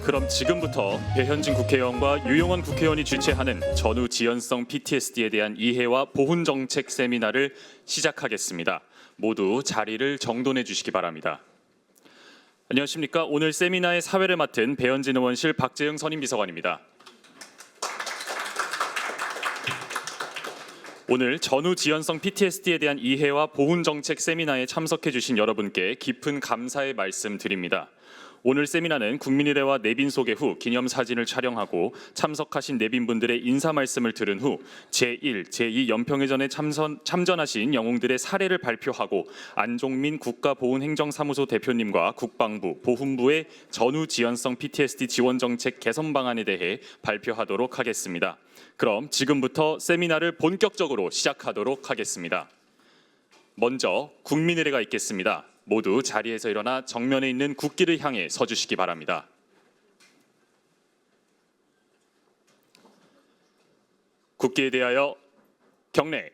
그럼 지금부터 배현진 국회의원과 유용원 국회의원이 주최하는 전후 지연성 PTSD에 대한 이해와 보훈 정책 세미나를 시작하겠습니다. 모두 자리를 정돈해 주시기 바랍니다. 안녕하십니까. 오늘 세미나의 사회를 맡은 배현진 의원실 박재영 선임비서관입니다. 오늘 전후 지연성 PTSD에 대한 이해와 보훈 정책 세미나에 참석해 주신 여러분께 깊은 감사의 말씀 드립니다. 오늘 세미나는 국민의례와 내빈 소개 후 기념사진을 촬영하고 참석하신 내빈분들의 인사 말씀을 들은 후 제1, 제2 연평해전에 참전하신 영웅들의 사례를 발표하고 안종민 국가보훈행정사무소 대표님과 국방부, 보훈부의 전후 지연성 PTSD 지원정책 개선 방안에 대해 발표하도록 하겠습니다. 그럼 지금부터 세미나를 본격적으로 시작하도록 하겠습니다. 먼저 국민의례가 있겠습니다. 모두 자리에서 일어나 정면에 있는 국기를 향해 서주시기 바랍니다. 국기에 대하여 경례.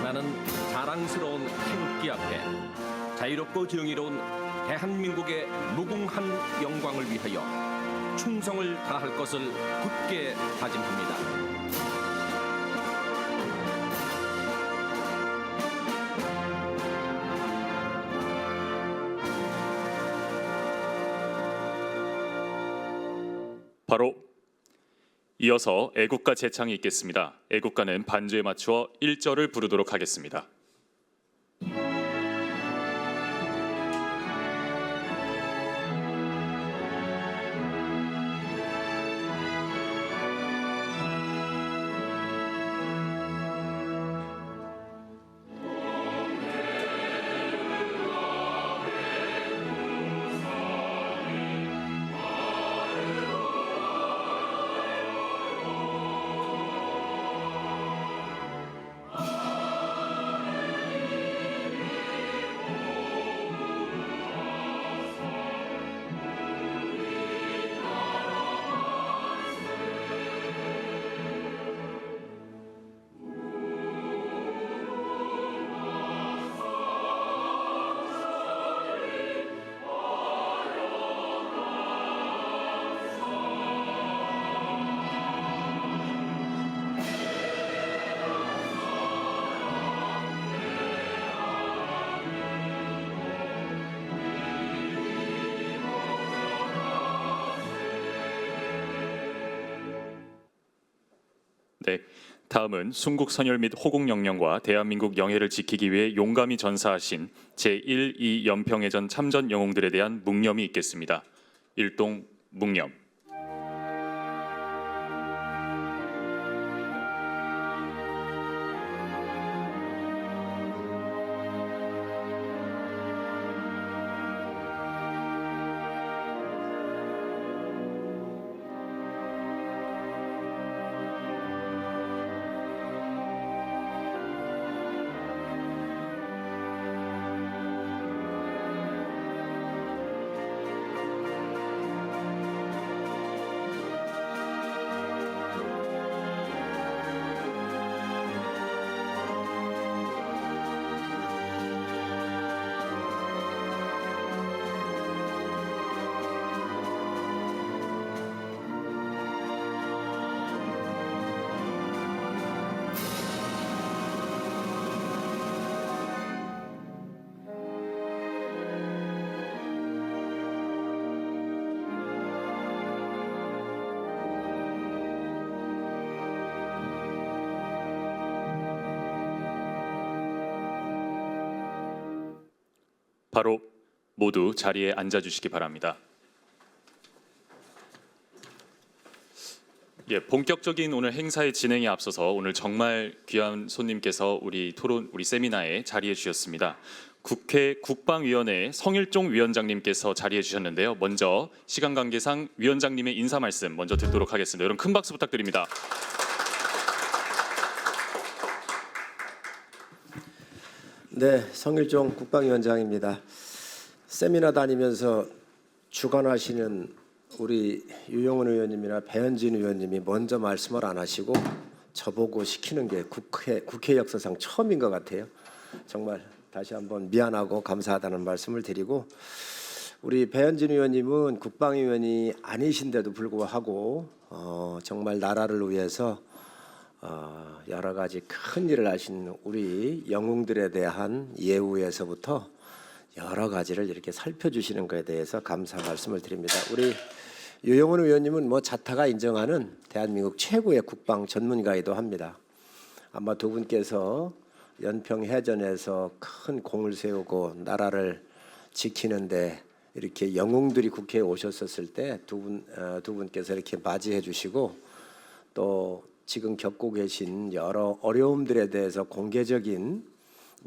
나는 자랑스러운 태극기 앞에 자유롭고 정의로운 대한민국의 무궁한 영광을 위하여 충성을 다할 것을 굳게 다짐합니다. 바로 이어서 애국가 제창이 있겠습니다. 애국가는 반주에 맞추어 1절을 부르도록 하겠습니다. 다음은 순국 선열 및 호국 영령과 대한민국 영예를 지키기 위해 용감히 전사하신 제1, 2 연평해전 참전 영웅들에 대한 묵념이 있겠습니다. 일동 묵념. 바로 모두 자리에 앉아주시기 바랍니다. 본격적인 오늘 행사의 진행에 앞서서 오늘 정말 귀한 손님께서 우리 세미나에 자리해 주셨습니다. 국회 국방위원회 성일종 위원장님께서 자리해 주셨는데요. 먼저 시간 관계상 위원장님의 인사 말씀 먼저 듣도록 하겠습니다. 여러분 큰 박수 부탁드립니다. 네, 성일종 국방위원장입니다. 세미나 다니면서 주관하시는 우리 유영훈 의원님이나 배현진 의원님이 먼저 말씀을 안 하시고 저보고 시키는 게 국회 역사상 처음인 것 같아요. 정말 다시 한번 미안하고 감사하다는 말씀을 드리고, 우리 배현진 의원님은 국방위원이 아니신데도 불구하고 정말 나라를 위해서 여러 가지 큰 일을 하신 우리 영웅들에 대한 예우에서부터 여러 가지를 이렇게 살펴주시는 것에 대해서 감사 말씀을 드립니다. 우리 유영훈 의원님은 뭐 자타가 인정하는 대한민국 최고의 국방 전문가이기도 합니다. 아마 두 분께서 연평해전에서 큰 공을 세우고 나라를 지키는데 이렇게 영웅들이 국회에 오셨었을 때 두 분께서 이렇게 맞이해 주시고, 또 지금 겪고 계신 여러 어려움들에 대해서 공개적인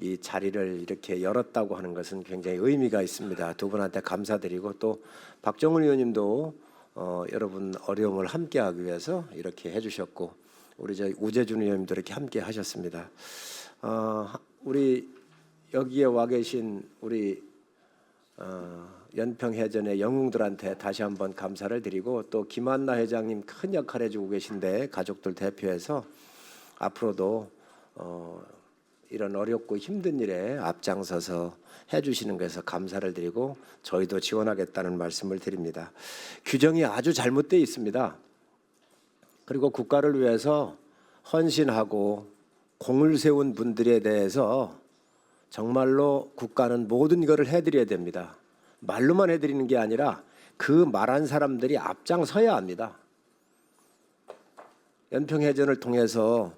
이 자리를 이렇게 열었다고 하는 것은 굉장히 의미가 있습니다. 두 분한테 감사드리고, 또 박정훈 의원님도 여러분 어려움을 함께하기 위해서 이렇게 해주셨고, 우리 저 우재준 의원님도 이렇게 함께 하셨습니다. 우리 여기에 와 계신 우리 연평해전의 영웅들한테 다시 한번 감사를 드리고, 또 김한나 회장님 큰 역할 해주고 계신데 가족들 대표해서 앞으로도 이런 어렵고 힘든 일에 앞장서서 해주시는 것에서 감사를 드리고 저희도 지원하겠다는 말씀을 드립니다. 규정이 아주 잘못되어 있습니다. 그리고 국가를 위해서 헌신하고 공을 세운 분들에 대해서 정말로 국가는 모든 것을 해드려야 됩니다. 말로만 해드리는 게 아니라 그 말한 사람들이 앞장서야 합니다. 연평해전을 통해서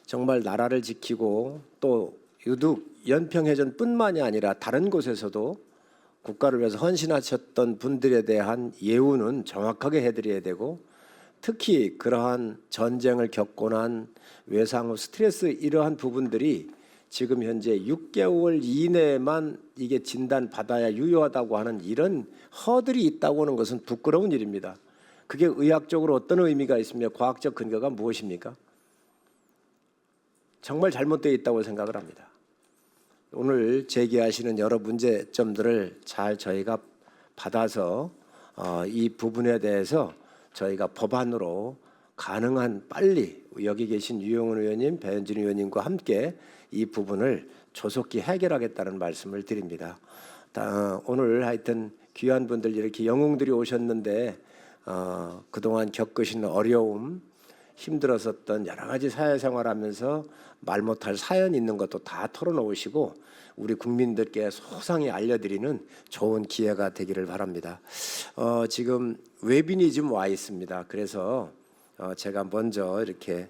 정말 나라를 지키고, 또 유독 연평해전뿐만이 아니라 다른 곳에서도 국가를 위해서 헌신하셨던 분들에 대한 예우는 정확하게 해드려야 되고, 특히 그러한 전쟁을 겪고 난 외상 후 스트레스, 이러한 부분들이 지금 현재 6개월 이내에만 이게 진단받아야 유효하다고 하는 이런 허들이 있다고 하는 것은 부끄러운 일입니다. 그게 의학적으로 어떤 의미가 있으며 과학적 근거가 무엇입니까? 정말 잘못되어 있다고 생각을 합니다. 오늘 제기하시는 여러 문제점들을 잘 저희가 받아서 이 부분에 대해서 저희가 법안으로 가능한 빨리 여기 계신 유영훈 의원님, 배현진 의원님과 함께 이 부분을 조속히 해결하겠다는 말씀을 드립니다. 오늘 하여튼 귀한 분들, 이렇게 영웅들이 오셨는데 그동안 겪으신 어려움, 힘들었었던 여러 가지 사회생활하면서 말 못할 사연 있는 것도 다 털어놓으시고 우리 국민들께 소상히 알려드리는 좋은 기회가 되기를 바랍니다. 지금 외빈이 좀 와 있습니다. 그래서 제가 먼저 이렇게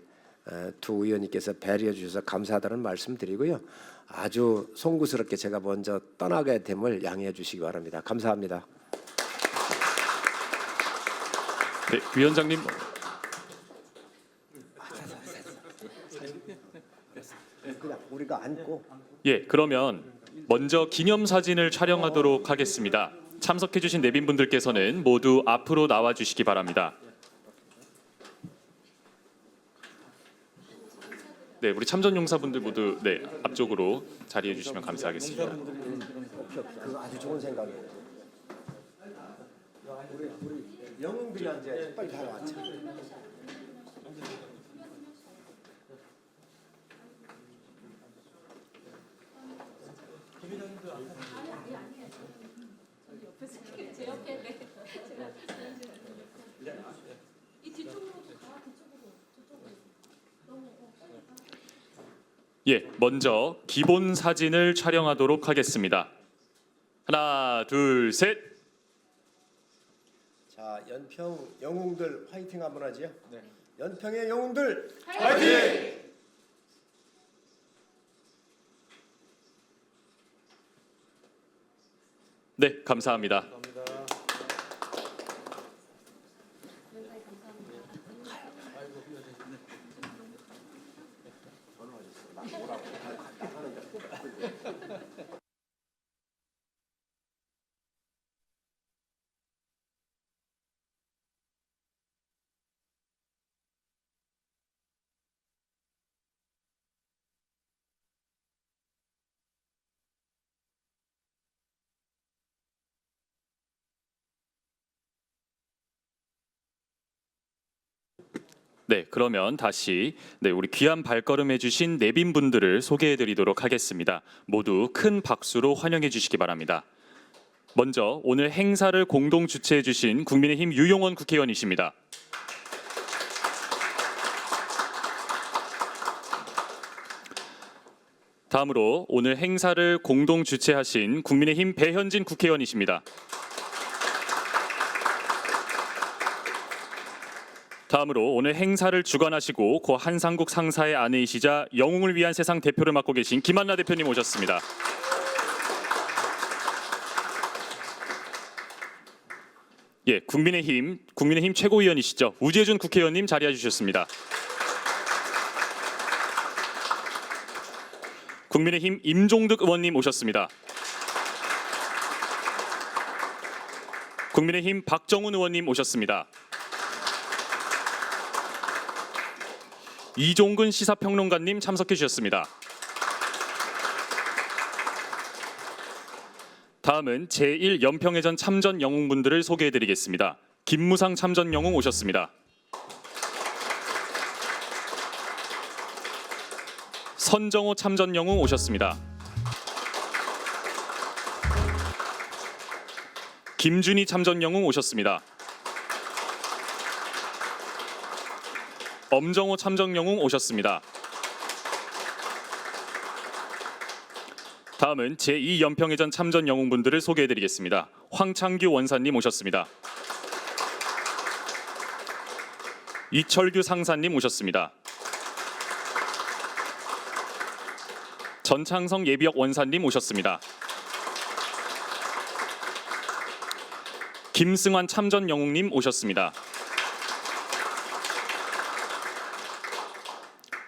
두 의원님께서 배려해 주셔서 감사하다는 말씀드리고요. 아주 송구스럽게 제가 먼저 떠나게 됨을 양해해 주시기 바랍니다. 감사합니다. 네, 위원장님. 그냥 우리가 앉고. 예, 그러면 먼저 기념사진을 촬영하도록 하겠습니다. 참석해주신 내빈분들께서는 모두 앞으로 나와주시기 바랍니다. 네, 우리 참전용사분들 모두 앞쪽으로 자리해 주시면 감사하겠습니다. 그 아주 좋은 생각이에요. 우리 영웅들이 이제 빨리 다 왔죠. 제 옆에 이 뒤쪽으로도 가, 뒤쪽으로, 저쪽으로. 예, 먼저 기본 사진을 촬영하도록 하겠습니다. 하나, 둘, 셋. 자, 연평 영웅들 화이팅 한번 하지요. 네. 연평의 영웅들 화이팅! 네, 감사합니다. 네, 그러면 다시 우리 귀한 발걸음 해주신 내빈 분들을 소개해드리도록 하겠습니다. 모두 큰 박수로 환영해 주시기 바랍니다. 먼저 오늘 행사를 공동 주최해 주신 국민의힘 유용원 국회의원이십니다. 다음으로 오늘 행사를 공동 주최하신 국민의힘 배현진 국회의원이십니다. 다음으로 오늘 행사를 주관하시고 고 한상국 상사의 아내이시자 영웅을 위한 세상 대표를 맡고 계신 김한나 대표님 오셨습니다. 예, 국민의힘 최고위원이시죠. 우재준 국회의원님 자리해 주셨습니다. 국민의힘 임종득 의원님 오셨습니다. 국민의힘 박정훈 의원님 오셨습니다. 이종근 시사평론가님 참석해 주셨습니다. 다음은 제1연평해전 참전 영웅분들을 소개해 드리겠습니다. 김무상 참전 영웅 오셨습니다. 선정호 참전 영웅 오셨습니다. 김준희 참전 영웅 오셨습니다. 엄정호 참전 영웅 오셨습니다. 다음은 제2연평해전 참전 영웅분들을 소개해 드리겠습니다. 황창규 원사님 오셨습니다. 이철규 상사님 오셨습니다. 전창성 예비역 원사님 오셨습니다. 김승환 참전 영웅님 오셨습니다.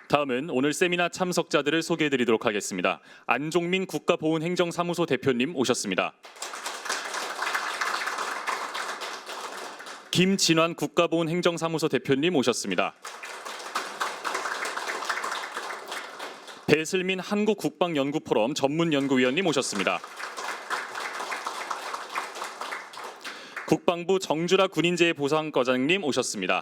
다음은 오늘 세미나 참석자들을 소개해 드리도록 하겠습니다. 안종민 국가보훈행정사무소 대표님 오셨습니다. 김진환 국가보훈행정사무소 대표님 오셨습니다. 배슬민 한국국방연구포럼 전문연구위원님 오셨습니다. 국방부 정주라 군인재해보상과장님 오셨습니다.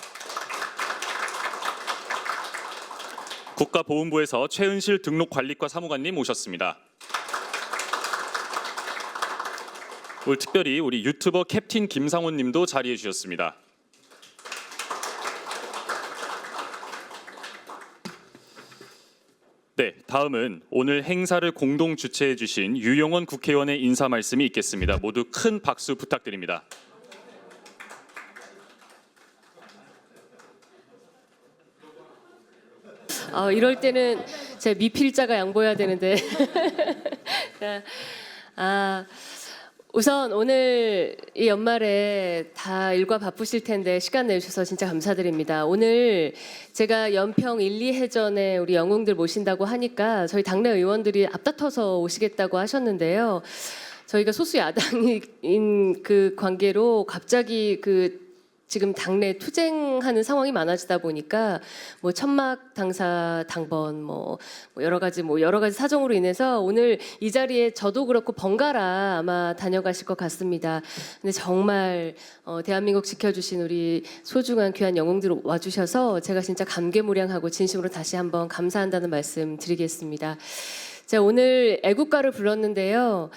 국가보훈부에서 최은실 등록관리과 사무관님 오셨습니다. 오늘 특별히 우리 유튜버 캡틴 김상훈님도 자리해 주셨습니다. 네, 다음은 오늘 행사를 공동 주최해 주신 유용원 국회의원의 인사 말씀이 있겠습니다. 모두 큰 박수 부탁드립니다. 이럴 때는 제 미필자가 양보해야 되는데. 우선 오늘 이 연말에 다 일과 바쁘실 텐데 시간 내주셔서 진짜 감사드립니다. 오늘 제가 연평 1, 2회전에 우리 영웅들 모신다고 하니까 저희 당내 의원들이 앞다퉈서 오시겠다고 하셨는데요. 저희가 소수 야당인 그 관계로 갑자기 지금 당내 투쟁하는 상황이 많아지다 보니까 뭐 천막 당사 당번 뭐 여러 가지 사정으로 인해서 오늘 이 자리에 저도 그렇고 번갈아 아마 다녀가실 것 같습니다. 근데 정말 대한민국 지켜주신 우리 소중한 귀한 영웅들 와주셔서 제가 진짜 감개무량하고 진심으로 다시 한번 감사한다는 말씀 드리겠습니다. 제가 오늘 애국가를 불렀는데요.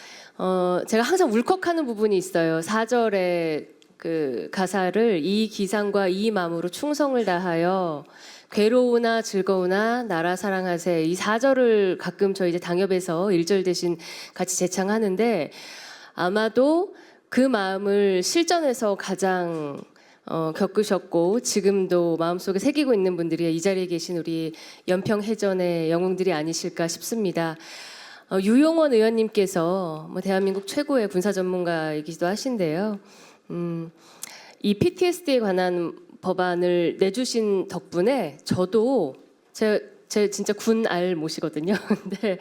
제가 항상 울컥하는 부분이 있어요. 4절에 그 가사를 이 기상과 이 마음으로 충성을 다하여 괴로우나 즐거우나 나라 사랑하세, 이 4절을 가끔 저희 이제 당협에서 1절 대신 같이 재창하는데 아마도 그 마음을 실전에서 가장 겪으셨고 지금도 마음속에 새기고 있는 분들이 이 자리에 계신 우리 연평해전의 영웅들이 아니실까 싶습니다. 유용원 의원님께서 대한민국 최고의 군사 전문가이기도 하신데요. 이 PTSD에 관한 법안을 내주신 덕분에 저도 제 진짜 군 알 모시거든요. 근데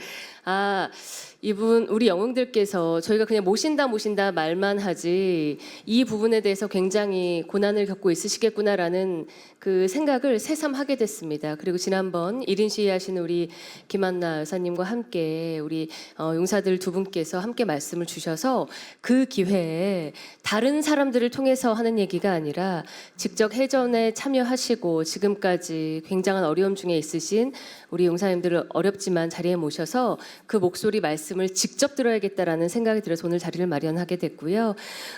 이분 우리 영웅들께서 저희가 그냥 모신다 말만 하지 이 부분에 대해서 굉장히 고난을 겪고 있으시겠구나라는 그 생각을 새삼하게 됐습니다. 그리고 지난번 1인 시위하시는 우리 김한나 여사님과 함께 우리 용사들 두 분께서 함께 말씀을 주셔서 그 기회에 다른 사람들을 통해서 하는 얘기가 아니라 직접 해전에 참여하시고 지금까지 굉장한 어려움 중에 있으신 우리 용사님들을 어렵지만 자리에 모셔서 그 목소리 말씀을 직접 들어야겠다라는 생각이 들어서 오늘 자리를 마련하게 됐고요.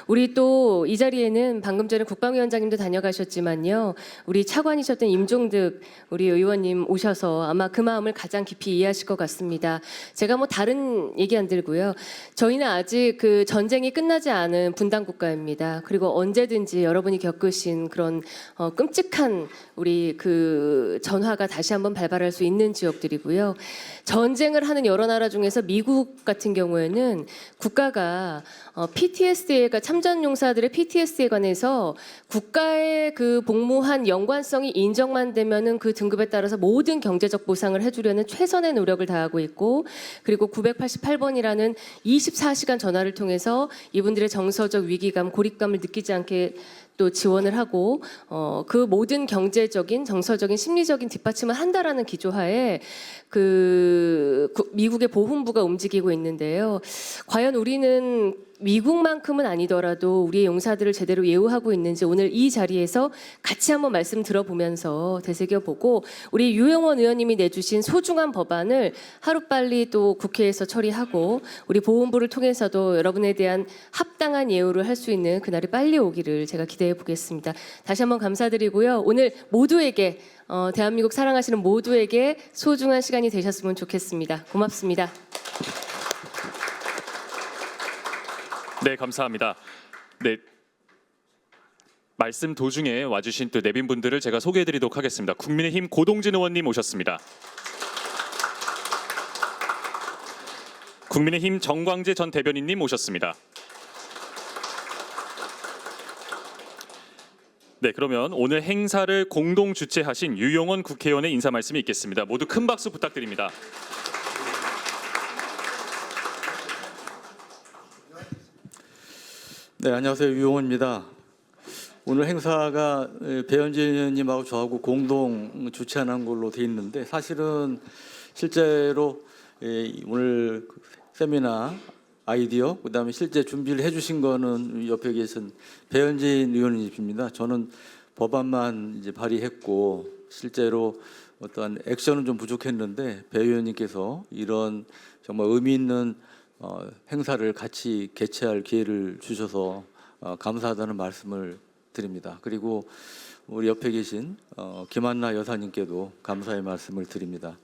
우리 또 이 자리에는 방금 전에 국방위원장님도 다녀가셨지만요. 우리 차관이셨던 임종득 우리 의원님 오셔서 아마 그 마음을 가장 깊이 이해하실 것 같습니다. 제가 뭐 다른 얘기 안 들고요. 저희는 아직 그 전쟁이 끝나지 않은 분단 국가입니다. 그리고 언제든지 여러분이 겪으신 그런 끔찍한 우리 그 전화가 다시 한번 발발할 수 있는 지역들이고요. 전쟁을 하는 여러 나라 중에서 미국 같은 경우에는 국가가 PTSD가 참전 용사들의 PTSD에 관해서 국가의 그 복무한 연관성이 인정만 되면은 그 등급에 따라서 모든 경제적 보상을 해주려는 최선의 노력을 다하고 있고, 그리고 988번이라는 24시간 전화를 통해서 이분들의 정서적 위기감, 고립감을 느끼지 않게 또 지원을 하고 그 모든 경제적인, 정서적인, 심리적인 뒷받침을 한다라는 기조하에 그 미국의 보훈부가 움직이고 있는데요. 과연 우리는 미국만큼은 아니더라도 우리의 용사들을 제대로 예우하고 있는지 오늘 이 자리에서 같이 한번 말씀 들어보면서 되새겨보고, 우리 유영원 의원님이 내주신 소중한 법안을 하루빨리 또 국회에서 처리하고 우리 보훈부를 통해서도 여러분에 대한 합당한 예우를 할 수 있는 그날이 빨리 오기를 제가 기대해 보겠습니다. 다시 한번 감사드리고요. 오늘 모두에게 대한민국 사랑하시는 모두에게 소중한 시간이 되셨으면 좋겠습니다. 고맙습니다. 네, 감사합니다. 네, 말씀 도중에 와주신 또 내빈분들을 제가 소개해드리도록 하겠습니다. 국민의힘 고동진 의원님 오셨습니다. 국민의힘 정광재 전 대변인님 오셨습니다. 네, 그러면 오늘 행사를 공동 주최하신 유용원 국회의원의 인사 말씀이 있겠습니다. 모두 큰 박수 부탁드립니다. 네, 안녕하세요. 유용원입니다. 오늘 행사가 배현진 의원님하고 저하고 공동 주최하는 걸로 돼 있는데, 사실은 실제로 오늘 세미나 아이디어, 그다음에 실제 준비를 해주신 거는 옆에 계신 배현진 의원님입니다. 저는 법안만 이제 발의했고 실제로 어떠한 액션은 좀 부족했는데 배 의원님께서 이런 정말 의미 있는 행사를 같이 개최할 기회를 주셔서 감사하다는 말씀을 드립니다. 그리고 우리 옆에 계신 김한나 여사님께도 감사의 말씀을 드립니다.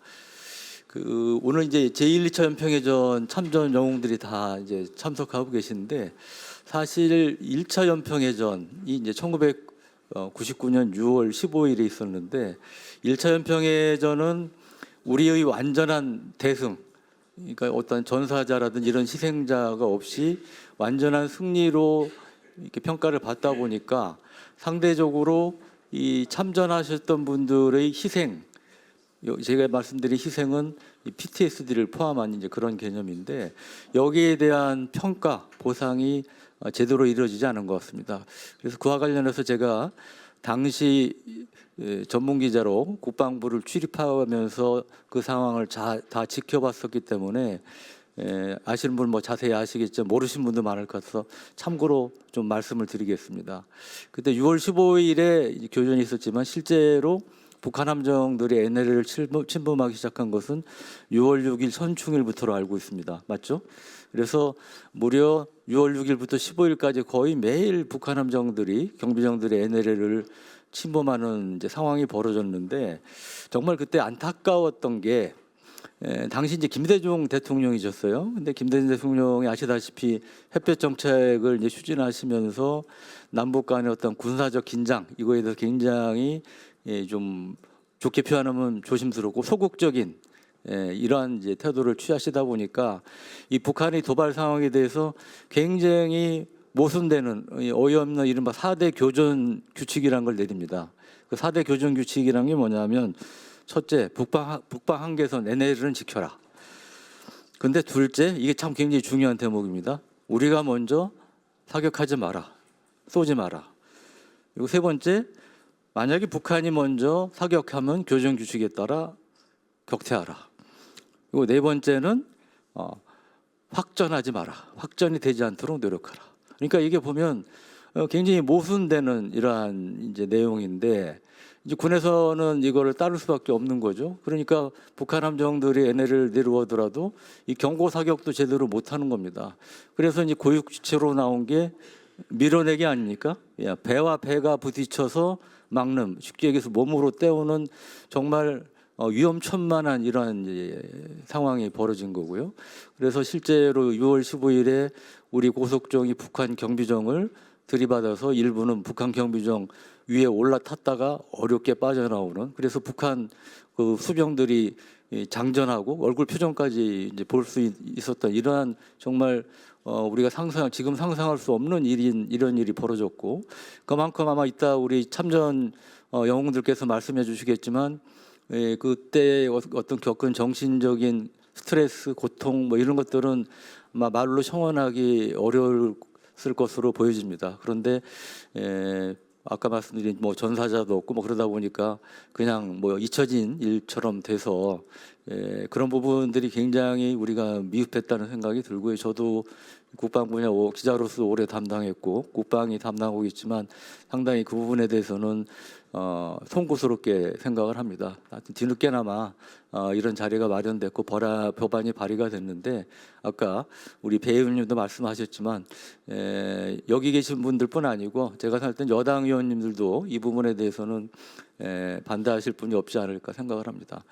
오늘 이제 제1, 2차 연평해전 참전 영웅들이 다 이제 참석하고 계신데, 사실 1차 연평해전이 이제 1999년 6월 15일에 있었는데 1차 연평해전은 우리의 완전한 대승, 그러니까 어떤 전사자라든지 이런 희생자가 없이 완전한 승리로 이렇게 평가를 받다 보니까 상대적으로 이 참전하셨던 분들의 희생, 제가 말씀드린 희생은 PTSD를 포함한 이제 그런 개념인데, 여기에 대한 평가, 보상이 제대로 이루어지지 않은 것 같습니다. 그래서 그와 관련해서 제가 당시 전문 기자로 국방부를 출입하면서 그 상황을 다 지켜봤었기 때문에 아시는 분 뭐 자세히 아시겠지만 모르신 분도 많을 것 같아서 참고로 좀 말씀을 드리겠습니다. 그때 6월 15일에 교전이 있었지만 실제로 북한 함정들이 NLL을 침범하기 시작한 것은 6월 6일 선충일부터로 알고 있습니다. 맞죠? 그래서 무려 6월 6일부터 15일까지 거의 매일 북한 함정들이, 경비정들이 NLL을 침범하는 이제 상황이 벌어졌는데, 정말 그때 안타까웠던 게 당시 이제 김대중 대통령이셨어요. 근데 김대중 대통령이 아시다시피 햇볕 정책을 이제 추진하시면서 남북 간의 어떤 군사적 긴장, 이거에 대해서 굉장히 좀 좋게 표현하면 조심스럽고 소극적인 이러한 이제 태도를 취하시다 보니까 이 북한의 도발 상황에 대해서 굉장히 모순되는 어이없는 이른바 4대 교전 규칙이라는 걸 내립니다. 그 4대 교전 규칙이라는 게 뭐냐면, 첫째, 북방 한계선 NLL은 지켜라. 근데 둘째, 이게 참 굉장히 중요한 대목입니다. 우리가 먼저 사격하지 마라, 쏘지 마라. 그리고 세 번째, 만약에 북한이 먼저 사격하면 교전 규칙에 따라 격퇴하라. 그리고 네 번째는 확전하지 마라. 확전이 되지 않도록 노력하라. 그러니까 이게 보면 굉장히 모순되는 이러한 이제 내용인데 이제 군에서는 이거를 따를 수밖에 없는 거죠. 그러니까 북한 함정들이 NL을 내려오더라도 이 경고 사격도 제대로 못하는 겁니다. 그래서 이제 고육지체로 나온 게 밀어내기 아닙니까? 배와 배가 부딪혀서 막는, 쉽게 얘기해서 몸으로 때우는 정말 위험천만한 이러한 이제 상황이 벌어진 거고요. 그래서 실제로 6월 15일에 우리 고속정이 북한 경비정을 들이받아서 일부는 북한 경비정 위에 올라탔다가 어렵게 빠져나오는, 그래서 북한 그 수병들이 장전하고 얼굴 표정까지 이제 볼 수 있었던 이러한 정말 우리가 지금 상상할 수 없는 이런 일이 벌어졌고, 그만큼 아마 이따 우리 참전 영웅들께서 말씀해 주시겠지만 그때 어떤 겪은 정신적인 스트레스, 고통 뭐 이런 것들은 아마 말로 형언하기 어려웠을 것으로 보여집니다. 그런데 아까 말씀드린 뭐 전사자도 없고 뭐 그러다 보니까 그냥 뭐 잊혀진 일처럼 돼서 그런 부분들이 굉장히 우리가 미흡했다는 생각이 들고요. 저도 국방 분야 기자로서 오래 담당했고 국방이 담당하고 있지만 상당히 그 부분에 대해서는 송구스럽게 생각을 합니다. 하여튼 뒤늦게나마 이런 자리가 마련됐고 법안이 발의가 됐는데, 아까 우리 배 의원님도 말씀하셨지만 여기 계신 분들뿐 아니고 제가 생각할 땐 여당 의원님들도 이 부분에 대해서는 반대하실 분이 없지 않을까 생각을 합니다.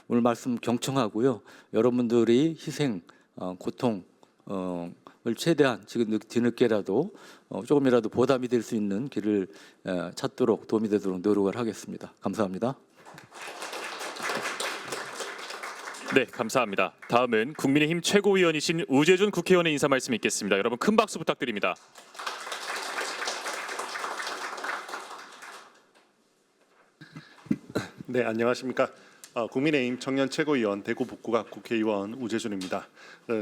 오늘 말씀 경청하고요. 여러분들이 희생, 고통 을 최대한 지금 뒤늦게라도 조금이라도 보답이 될 수 있는 길을 찾도록 도움이 되도록 노력을 하겠습니다. 감사합니다. 네, 감사합니다. 다음은 국민의힘 최고위원이신 우재준 국회의원의 인사 말씀 있겠습니다. 여러분 큰 박수 부탁드립니다. 네, 안녕하십니까. 국민의힘 청년 최고위원 대구 북구갑 국회의원 우재준입니다.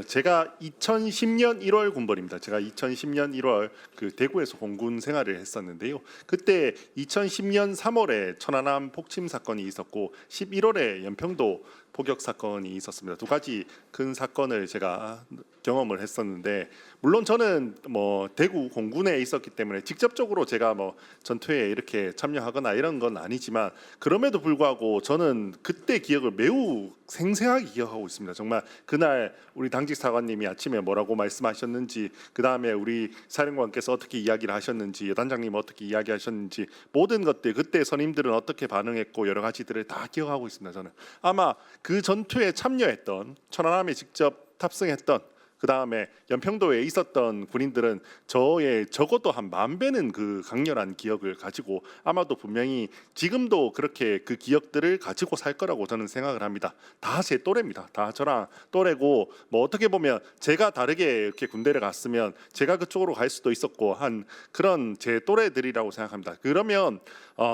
제가 2010년 1월 군번입니다. 제가 2010년 1월 그 대구에서 공군 생활을 했었는데요. 그때 2010년 3월에 천안함 폭침 사건이 있었고 11월에 연평도 포격 사건이 있었습니다. 두 가지 큰 사건을 제가 경험을 했었는데, 물론 저는 뭐 대구 공군에 있었기 때문에 직접적으로 제가 뭐 전투에 이렇게 참여하거나 이런 건 아니지만 그럼에도 불구하고 저는 그때 기억을 매우 생생하게 기억하고 있습니다. 정말 그날 우리 당직 사관님이 아침에 뭐라고 말씀하셨는지, 그 다음에 우리 사령관께서 어떻게 이야기를 하셨는지, 여단장님 어떻게 이야기하셨는지, 모든 것들 그때 선임들은 어떻게 반응했고 여러 가지들을 다 기억하고 있습니다. 저는 아마 그 전투에 참여했던, 천안함에 직접 탑승했던, 그 다음에 연평도에 있었던 군인들은 저의 적어도 한 10,000배는 그 강렬한 기억을 가지고 아마도 분명히 지금도 그렇게 그 기억들을 가지고 살 거라고 저는 생각을 합니다. 다 제 또래입니다. 다 저랑 또래고, 뭐 어떻게 보면 제가 다르게 이렇게 군대를 갔으면 제가 그쪽으로 갈 수도 있었고 한 그런 제 또래들이라고 생각합니다. 그러면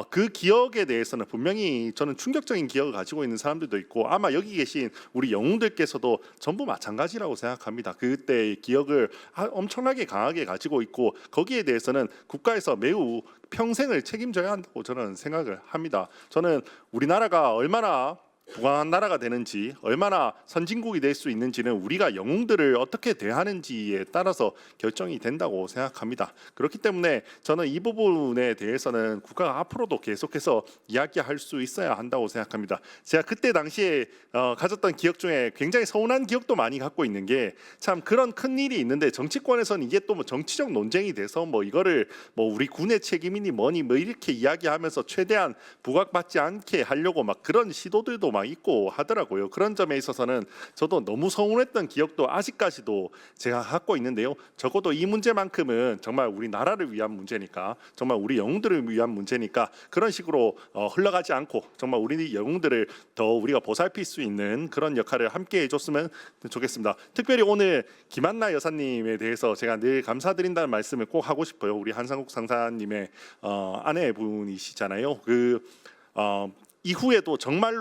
그 기억에 대해서는 분명히 저는 충격적인 기억을 가지고 있는 사람들도 있고 아마 여기 계신 우리 영웅들께서도 전부 마찬가지라고 생각합니다. 그때의 기억을 엄청나게 강하게 가지고 있고 거기에 대해서는 국가에서 매우 평생을 책임져야 한다고 저는 생각을 합니다. 저는 우리나라가 얼마나 부강한 나라가 되는지, 얼마나 선진국이 될 수 있는지는 우리가 영웅들을 어떻게 대하는지에 따라서 결정이 된다고 생각합니다. 그렇기 때문에 저는 이 부분에 대해서는 국가가 앞으로도 계속해서 이야기할 수 있어야 한다고 생각합니다. 제가 그때 당시에 가졌던 기억 중에 굉장히 서운한 기억도 많이 갖고 있는 게, 참 그런 큰 일이 있는데 정치권에서는 이게 또 뭐 정치적 논쟁이 돼서 뭐 이거를 뭐 우리 군의 책임이니 뭐니 뭐 이렇게 이야기하면서 최대한 부각받지 않게 하려고 막 그런 시도들도 막 있고 하더라고요. 그런 점에 있어서는 저도 너무 서운했던 기억도 아직까지도 제가 갖고 있는데요. 적어도 이 문제만큼은 정말 우리나라를 위한 문제니까, 정말 우리 영웅들을 위한 문제니까 그런 식으로 흘러가지 않고 정말 우리 영웅들을 더 우리가 보살필 수 있는 그런 역할을 함께 해줬으면 좋겠습니다. 특별히 오늘 김한나 여사님에 대해서 제가 늘 감사드린다는 말씀을 꼭 하고 싶어요. 우리 한상국 상사님의 아내분이시잖아요. 이후에도 정말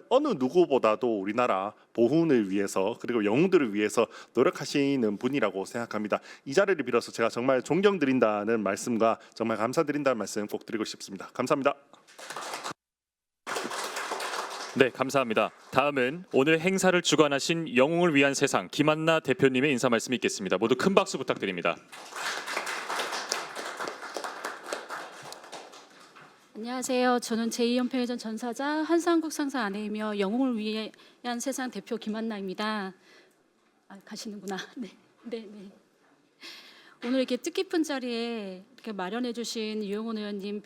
어느 누구보다도 우리나라 보훈을 위해서 그리고 영웅들을 위해서 노력하시는 분이라고 생각합니다. 이 자리를 빌어서 제가 정말 존경드린다는 말씀과 정말 감사드린다는 말씀 꼭 드리고 싶습니다. 감사합니다. 네, 감사합니다. 다음은 오늘 행사를 주관하신 영웅을 위한 세상 김한나 대표님의 인사 말씀이 있겠습니다. 모두 큰 박수 부탁드립니다. 안녕하세요. 저는 제2연평해전 전사자 한상국 상사 아내이며 영웅을 위한 세상 대표 김한나입니다. 가시는구나. 네. 오늘 이렇게 뜻깊은 자리에 이렇게 마련해주신 유영훈 의원님,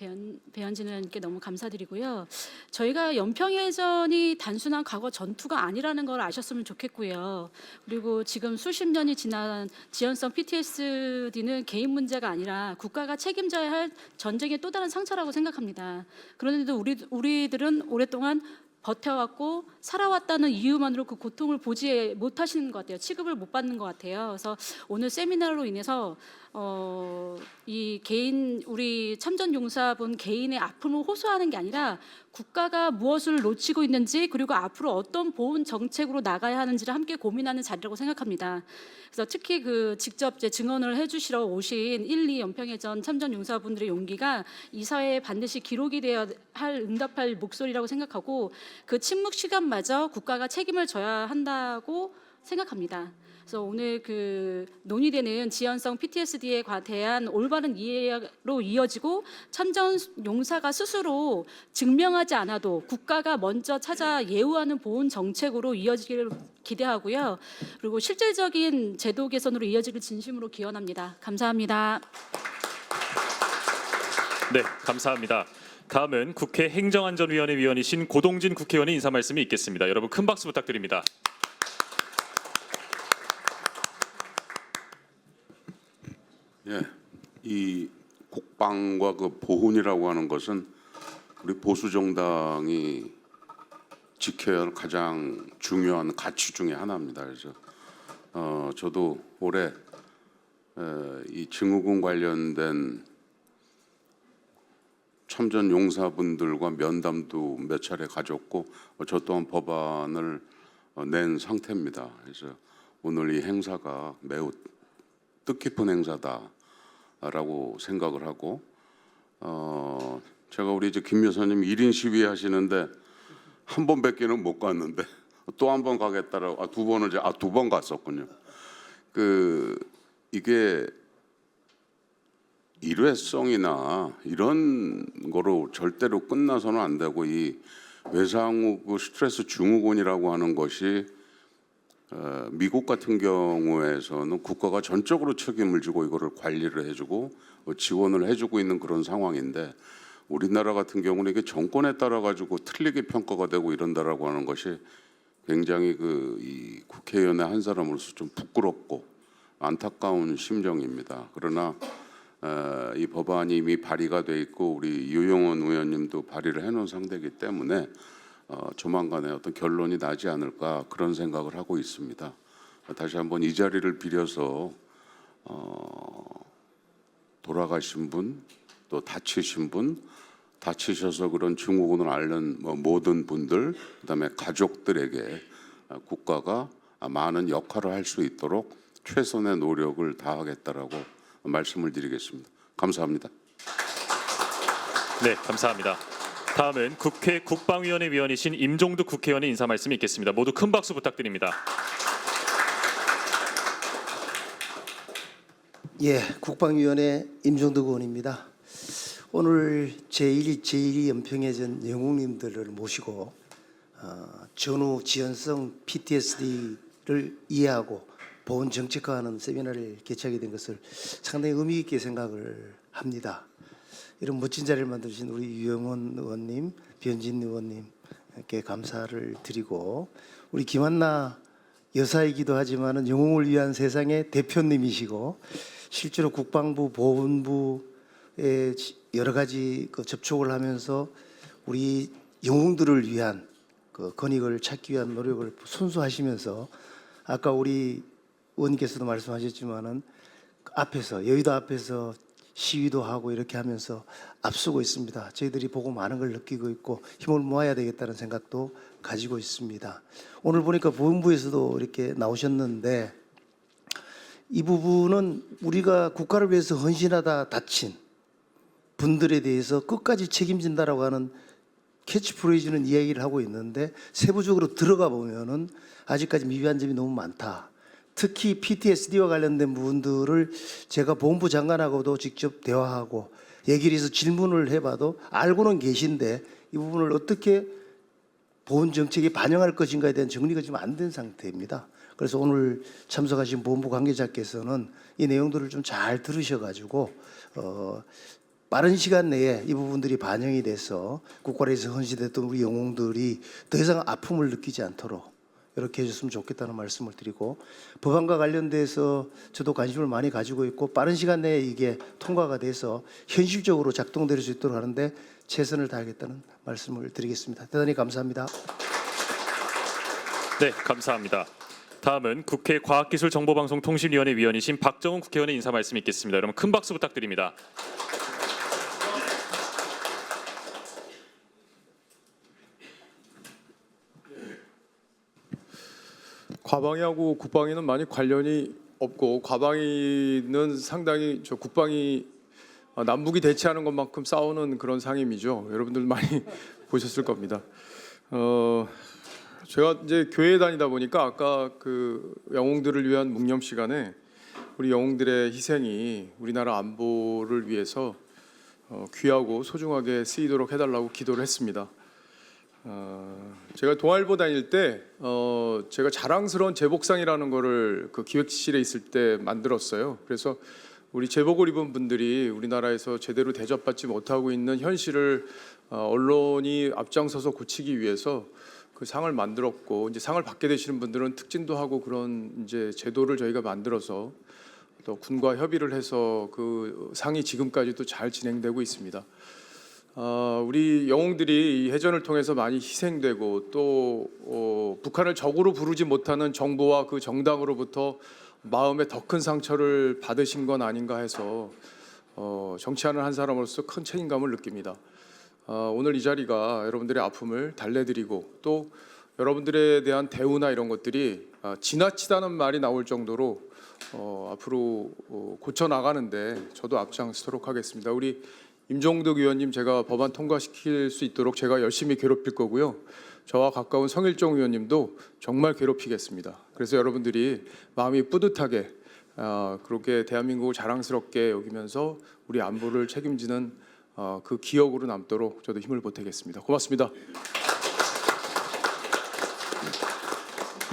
배현진 의원님께 너무 감사드리고요. 저희가 연평해전이 단순한 과거 전투가 아니라는 걸 아셨으면 좋겠고요. 그리고 지금 수십 년이 지난 지연성 PTSD는 개인 문제가 아니라 국가가 책임져야 할 전쟁의 또 다른 상처라고 생각합니다. 그런데도 우리들은 오랫동안 버텨왔고 살아왔다는 이유만으로 그 고통을 보지 못하시는 것 같아요. 취급을 못 받는 것 같아요. 그래서 오늘 세미나로 인해서 이 개인 우리 참전 용사분 개인의 아픔을 호소하는 게 아니라 국가가 무엇을 놓치고 있는지 그리고 앞으로 어떤 보훈 정책으로 나가야 하는지를 함께 고민하는 자리라고 생각합니다. 그래서 특히 그 직접 이제 증언을 해주시러 오신 1, 2 연평해전 참전 용사분들의 용기가 이 사회에 반드시 기록이 되어야 할 응답할 목소리라고 생각하고 그 침묵 시간마저 국가가 책임을 져야 한다고 생각합니다. 그래서 오늘 그 논의되는 지연성 PTSD에 대한 올바른 이해로 이어지고 참전 용사가 스스로 증명하지 않아도 국가가 먼저 찾아 예우하는 보훈 정책으로 이어지기를 기대하고요. 그리고 실질적인 제도 개선으로 이어지길 진심으로 기원합니다. 감사합니다. 네, 감사합니다. 다음은 국회 행정안전위원회 위원이신 고동진 국회의원의 인사 말씀이 있겠습니다. 여러분 큰 박수 부탁드립니다. 예, 이 국방과 그 보훈이라고 하는 것은 우리 보수 정당이 지켜야 할 가장 중요한 가치 중에 하나입니다. 그래서 저도 올해 이 증후군 관련된 참전 용사분들과 면담도 몇 차례 가졌고 저 또한 법안을 낸 상태입니다. 그래서 오늘 이 행사가 매우 뜻깊은 행사다라고 생각을 하고 제가 우리 이제 김 여사님 1인 시위 하시는데 한 번밖에는 못 갔는데 또 한 번 가겠다라고 두 번 갔었군요. 이게 일회성이나 이런 거로 절대로 끝나서는 안 되고 이 외상후 그 스트레스 증후군이라고 하는 것이 미국 같은 경우에서는 국가가 전적으로 책임을 지고 이거를 관리를 해주고 지원을 해주고 있는 그런 상황인데 우리나라 같은 경우는 이게 정권에 따라 가지고 틀리게 평가가 되고 이런다라고 하는 것이 굉장히 이 국회의원의 한 사람으로서 좀 부끄럽고 안타까운 심정입니다. 그러나 이 법안이 이미 발의가 돼 있고 우리 유영훈 의원님도 발의를 해놓은 상태이기 때문에 조만간에 어떤 결론이 나지 않을까 그런 생각을 하고 있습니다. 다시 한번 이 자리를 빌어서 돌아가신 분, 또 다치신 분, 다치셔서 그런 증후군을 앓는 모든 분들, 그다음에 가족들에게 국가가 많은 역할을 할 수 있도록 최선의 노력을 다하겠다라고 말씀을 드리겠습니다. 감사합니다. 네, 감사합니다. 다음은 국회 국방위원회 위원이신 임종득 국회의원의 인사 말씀이 있겠습니다. 모두 큰 박수 부탁드립니다. 예, 국방위원회 임종득 의원입니다. 오늘 제1 연평해전 영웅님들을 모시고 전후 지연성 PTSD를 이해하고 보훈 정책화하는 세미나를 개최하게 된 것을 상당히 의미 있게 생각을 합니다. 이런 멋진 자리를 만들어주신 우리 유영훈 의원님, 변진 의원님께 감사를 드리고 우리 김한나 여사이기도 하지만은 영웅을 위한 세상의 대표님이시고 실제로 국방부, 보훈부에 여러 가지 접촉을 하면서 우리 영웅들을 위한 권익을 찾기 위한 노력을 순수하시면서 아까 우리 의원님께서도 말씀하셨지만은 앞에서 여의도 앞에서 시위도 하고 이렇게 하면서 앞서고 있습니다. 저희들이 보고 많은 걸 느끼고 있고 힘을 모아야 되겠다는 생각도 가지고 있습니다. 오늘 보니까 보훈부에서도 이렇게 나오셨는데 이 부분은 우리가 국가를 위해서 헌신하다 다친 분들에 대해서 끝까지 책임진다라고 하는 캐치프레이즈는 이야기를 하고 있는데 세부적으로 들어가 보면은 아직까지 미비한 점이 너무 많다. 특히 PTSD와 관련된 부분들을 제가 보훈부 장관하고도 직접 대화하고 얘기를 해서 질문을 해봐도 알고는 계신데 이 부분을 어떻게 보훈 정책에 반영할 것인가에 대한 정리가 지금 안 된 상태입니다. 그래서 오늘 참석하신 보훈부 관계자께서는 이 내용들을 좀 잘 들으셔가지고 빠른 시간 내에 이 부분들이 반영이 돼서 국가를 위해서 헌신했던 우리 영웅들이 더 이상 아픔을 느끼지 않도록 이렇게 해줬으면 좋겠다는 말씀을 드리고 법안과 관련돼서 저도 관심을 많이 가지고 있고 빠른 시간 내에 이게 통과가 돼서 현실적으로 작동될 수 있도록 하는데 최선을 다하겠다는 말씀을 드리겠습니다. 대단히 감사합니다. 네, 감사합니다. 다음은 국회 과학기술정보방송통신위원회 위원이신 박정훈 국회의원의 인사 말씀 있겠습니다. 여러분 큰 박수 부탁드립니다. 과방위하고 국방위는 많이 관련이 없고 과방위는 상당히 국방이 남북이 대치하는 것만큼 싸우는 그런 상임이죠. 여러분들 많이 보셨을 겁니다. 제가 이제 교회에 다니다 보니까 아까 그 영웅들을 위한 묵념 시간에 우리 영웅들의 희생이 우리나라 안보를 위해서 귀하고 소중하게 쓰이도록 해달라고 기도를 했습니다. 제가 동아일보 다닐 때 제가 자랑스러운 제복상이라는 거를 그 기획실에 있을 때 만들었어요. 그래서 우리 제복을 입은 분들이 우리나라에서 제대로 대접받지 못하고 있는 현실을 언론이 앞장서서 고치기 위해서 그 상을 만들었고 이제 상을 받게 되시는 분들은 특진도 하고 그런 이제 제도를 저희가 만들어서 또 군과 협의를 해서 그 상이 지금까지도 잘 진행되고 있습니다. 우리 영웅들이 이 해전을 통해서 많이 희생되고 또 북한을 적으로 부르지 못하는 정부와 그 정당으로부터 마음에 더 큰 상처를 받으신 건 아닌가 해서 정치하는 한 사람으로서 큰 책임감을 느낍니다. 오늘 이 자리가 여러분들의 아픔을 달래드리고 또 여러분들에 대한 대우나 이런 것들이 지나치다는 말이 나올 정도로 앞으로 고쳐 나가는데 저도 앞장서도록 하겠습니다. 우리 임종덕 의원님 제가 법안 통과시킬 수 있도록 제가 열심히 괴롭힐 거고요. 저와 가까운 성일종 의원님도 정말 괴롭히겠습니다. 그래서 여러분들이 마음이 뿌듯하게 그렇게 대한민국을 자랑스럽게 여기면서 우리 안보를 책임지는 그 기억으로 남도록 저도 힘을 보태겠습니다. 고맙습니다.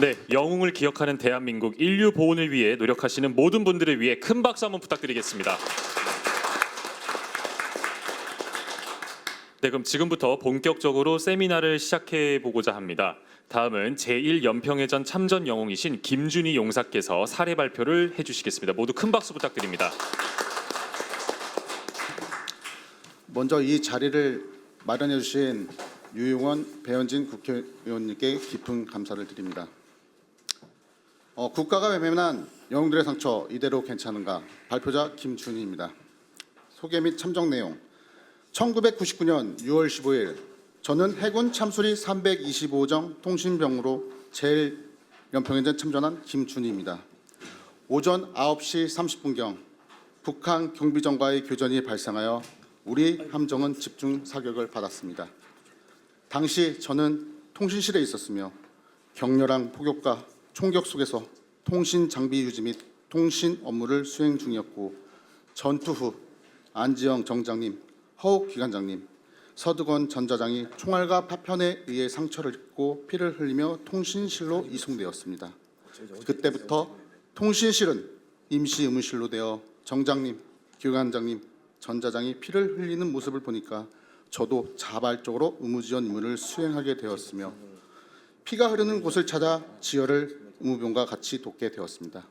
네, 영웅을 기억하는 대한민국 인류 보훈을 위해 노력하시는 모든 분들을 위해 큰 박수 한번 부탁드리겠습니다. 네, 그럼 지금부터 본격적으로 세미나를 시작해 보고자 합니다. 다음은 제1연평해전 참전 영웅이신 김준희 용사께서 사례 발표를 해주시겠습니다. 모두 큰 박수 부탁드립니다. 먼저 이 자리를 마련해 주신 유용원, 배현진 국회의원님께 깊은 감사를 드립니다. 국가가 외면한 영웅들의 상처 이대로 괜찮은가? 발표자 김준희입니다. 소개 및 참정 내용. 1999년 6월 15일 저는 해군 참수리 325정 통신병으로 제1연평해전 참전한 김준희입니다. 오전 9시 30분경 북한 경비정과의 교전이 발생하여 우리 함정은 집중 사격을 받았습니다. 당시 저는 통신실에 있었으며 격렬한 폭격과 총격 속에서 통신 장비 유지 및 통신 업무를 수행 중이었고 전투 후 안지영 정장님, 허욱 기관장님, 서두건 전자장이 총알과 파편에 의해 상처를 입고 피를 흘리며 통신실로 이송되었습니다. 그때부터 통신실은 임시 의무실로 되어 정장님, 기관장님, 전자장이 피를 흘리는 모습을 보니까 저도 자발적으로 의무지원 임무를 수행하게 되었으며 피가 흐르는 곳을 찾아 지혈을 의무병과 같이 돕게 되었습니다.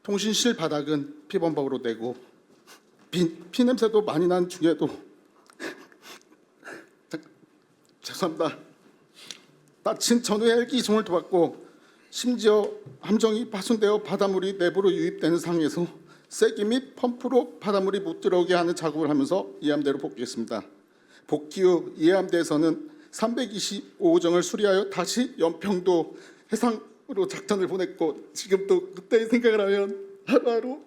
통신실 바닥은 피범벅으로 되고 피 냄새도 많이 난 중에도 죄송합니다. 다친 전후에 헬기 이송을 도왔고 심지어 함정이 파손되어 바닷물이 내부로 유입되는 상황에서 세기 및 펌프로 바닷물이 못 들어오게 하는 작업을 하면서 이함대로 복귀했습니다. 복귀 후 이함대에서는 325호정을 수리하여 다시 연평도 해상으로 작전을 보냈고, 지금도 그때의 생각을 하면 하루하루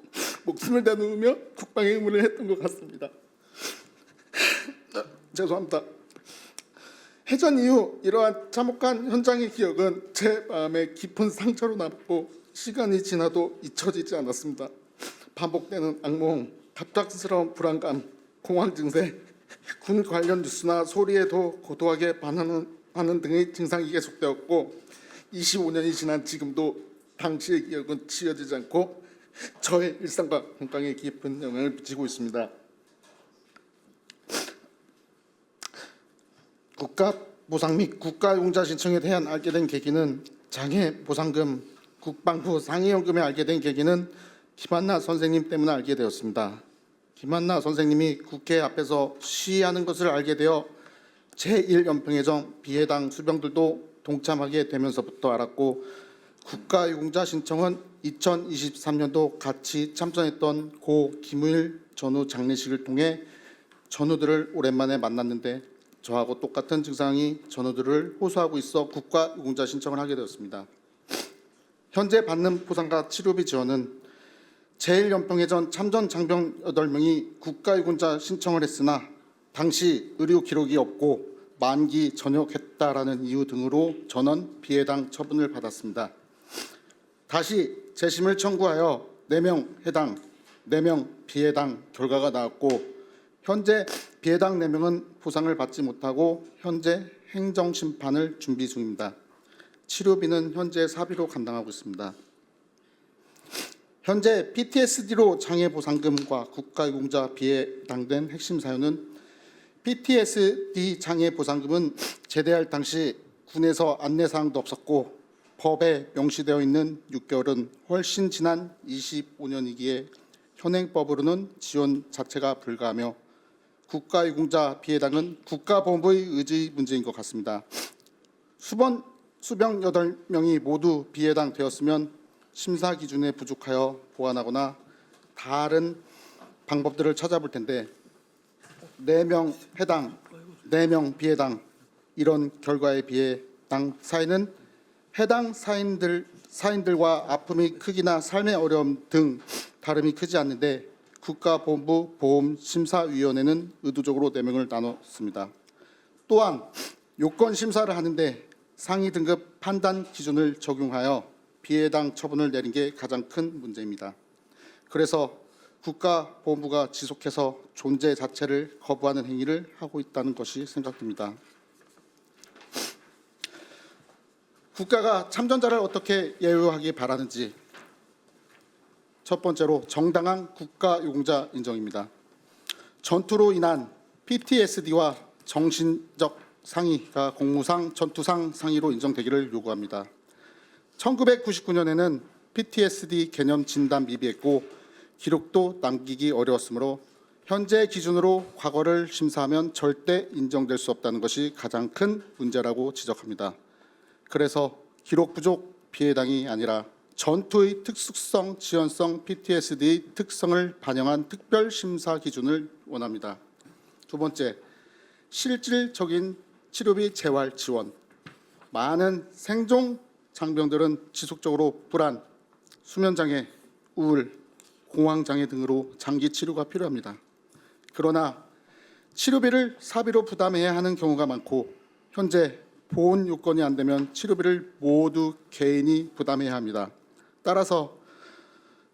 목숨을 나누며 국방의 의무를 했던 것 같습니다. 죄송합니다. 해전 이후 이러한 참혹한 현장의 기억은 제 마음에 깊은 상처로 남고 시간이 지나도 잊혀지지 않았습니다. 반복되는 악몽, 갑작스러운 불안감, 공황 증세, 군 관련 뉴스나 소리에 더 고도하게 반응하는 등의 증상이 계속되었고, 25년이 지난 지금도 당시의 기억은 지워지지 않고 저의 일상과 건강에 깊은 영향을 미치고 있습니다. 국가 보상 및 국가용자 신청에 대한 알게 된 계기는 장애 보상금, 국방부 상해연금에 알게 된 계기는 김한나 선생님 때문에 알게 되었습니다. 김한나 선생님이 국회 앞에서 시위하는 것을 알게 되어 제1연평해전 비해당 수병들도 동참하게 되면서부터 알았고, 국가유공자 신청은 2023년도 같이 참전했던 고 김우일 전우 장례식을 통해 전우들을 오랜만에 만났는데 저하고 똑같은 증상이 전우들을 호소하고 있어 국가유공자 신청을 하게 되었습니다. 현재 받는 보상과 치료비 지원은 제1연평해전 참전 장병 8명이 국가유공자 신청을 했으나 당시 의료 기록이 없고 만기 전역했다라는 이유 등으로 전원 비해당 처분을 받았습니다. 다시 재심을 청구하여 4명 해당, 4명 비해당 결과가 나왔고, 현재 비해당 4명은 보상을 받지 못하고 현재 행정심판을 준비 중입니다. 치료비는 현재 사비로 감당하고 있습니다. 현재 PTSD로 장애보상금과 국가유공자 비해당된 핵심 사유는, PTSD 장애보상금은 제대할 당시 군에서 안내사항도 없었고 법에 명시되어 있는 6개월은 훨씬 지난 25년이기에 현행법으로는 지원 자체가 불가하며, 국가유공자 비해당은 국가보험부의 의지 문제인 것 같습니다. 수병 8명이 모두 비해당 되었으면 심사 기준에 부족하여 보완하거나 다른 방법들을 찾아볼 텐데, 4명 해당, 4명 비해당, 이런 결과에 비해 당 사인은 해당 사인들과 아픔의 크기나 삶의 어려움 등 다름이 크지 않는데, 국가보험부 보험심사위원회는 의도적으로 4명을 나눴습니다. 또한 요건 심사를 하는데 상위 등급 판단 기준을 적용하여 비해당 처분을 내린 게 가장 큰 문제입니다. 그래서 국가보험부가 지속해서 존재 자체를 거부하는 행위를 하고 있다는 것이 생각됩니다. 국가가 참전자를 어떻게 예우하기 바라는지, 첫 번째로 정당한 국가유공자 인정입니다. 전투로 인한 PTSD와 정신적 상해가 공무상, 전투상 상해로 인정되기를 요구합니다. 1999년에는 PTSD 개념 진단 미비했고 기록도 남기기 어려웠으므로 현재 기준으로 과거를 심사하면 절대 인정될 수 없다는 것이 가장 큰 문제라고 지적합니다. 그래서 기록 부족 비해당이 아니라 전투의 특수성, 지연성, PTSD의 특성을 반영한 특별 심사 기준을 원합니다. 두 번째, 실질적인 치료비 재활 지원. 많은 생존 장병들은 지속적으로 불안, 수면장애, 우울, 공황장애 등으로 장기 치료가 필요합니다. 그러나 치료비를 사비로 부담해야 하는 경우가 많고, 현재 보온 요건이 안 되면 치료비를 모두 개인이 부담해야 합니다. 따라서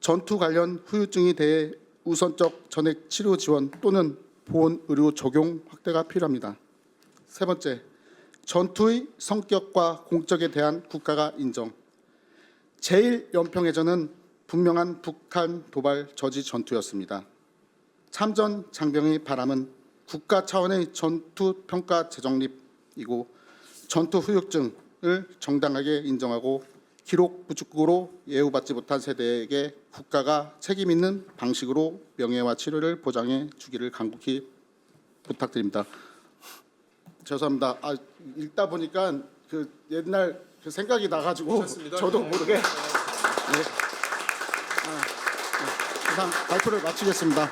전투 관련 후유증에 대해 우선적 전액 치료 지원 또는 보온 의료 적용 확대가 필요합니다. 세 번째, 전투의 성격과 공적에 대한 국가가 인정. 제1연평해전은 분명한 북한 도발 저지 전투였습니다. 참전 장병의 바람은 국가 차원의 전투 평가 재정립이고, 전투 후유증을 정당하게 인정하고 기록 부족으로 예우받지 못한 세대에게 국가가 책임 있는 방식으로 명예와 치료를 보장해 주기를 간곡히 부탁드립니다. 죄송합니다. 읽다 보니까 그 옛날 그 생각이 나가지고 저도 모르게. 네. 이상 발표를 마치겠습니다.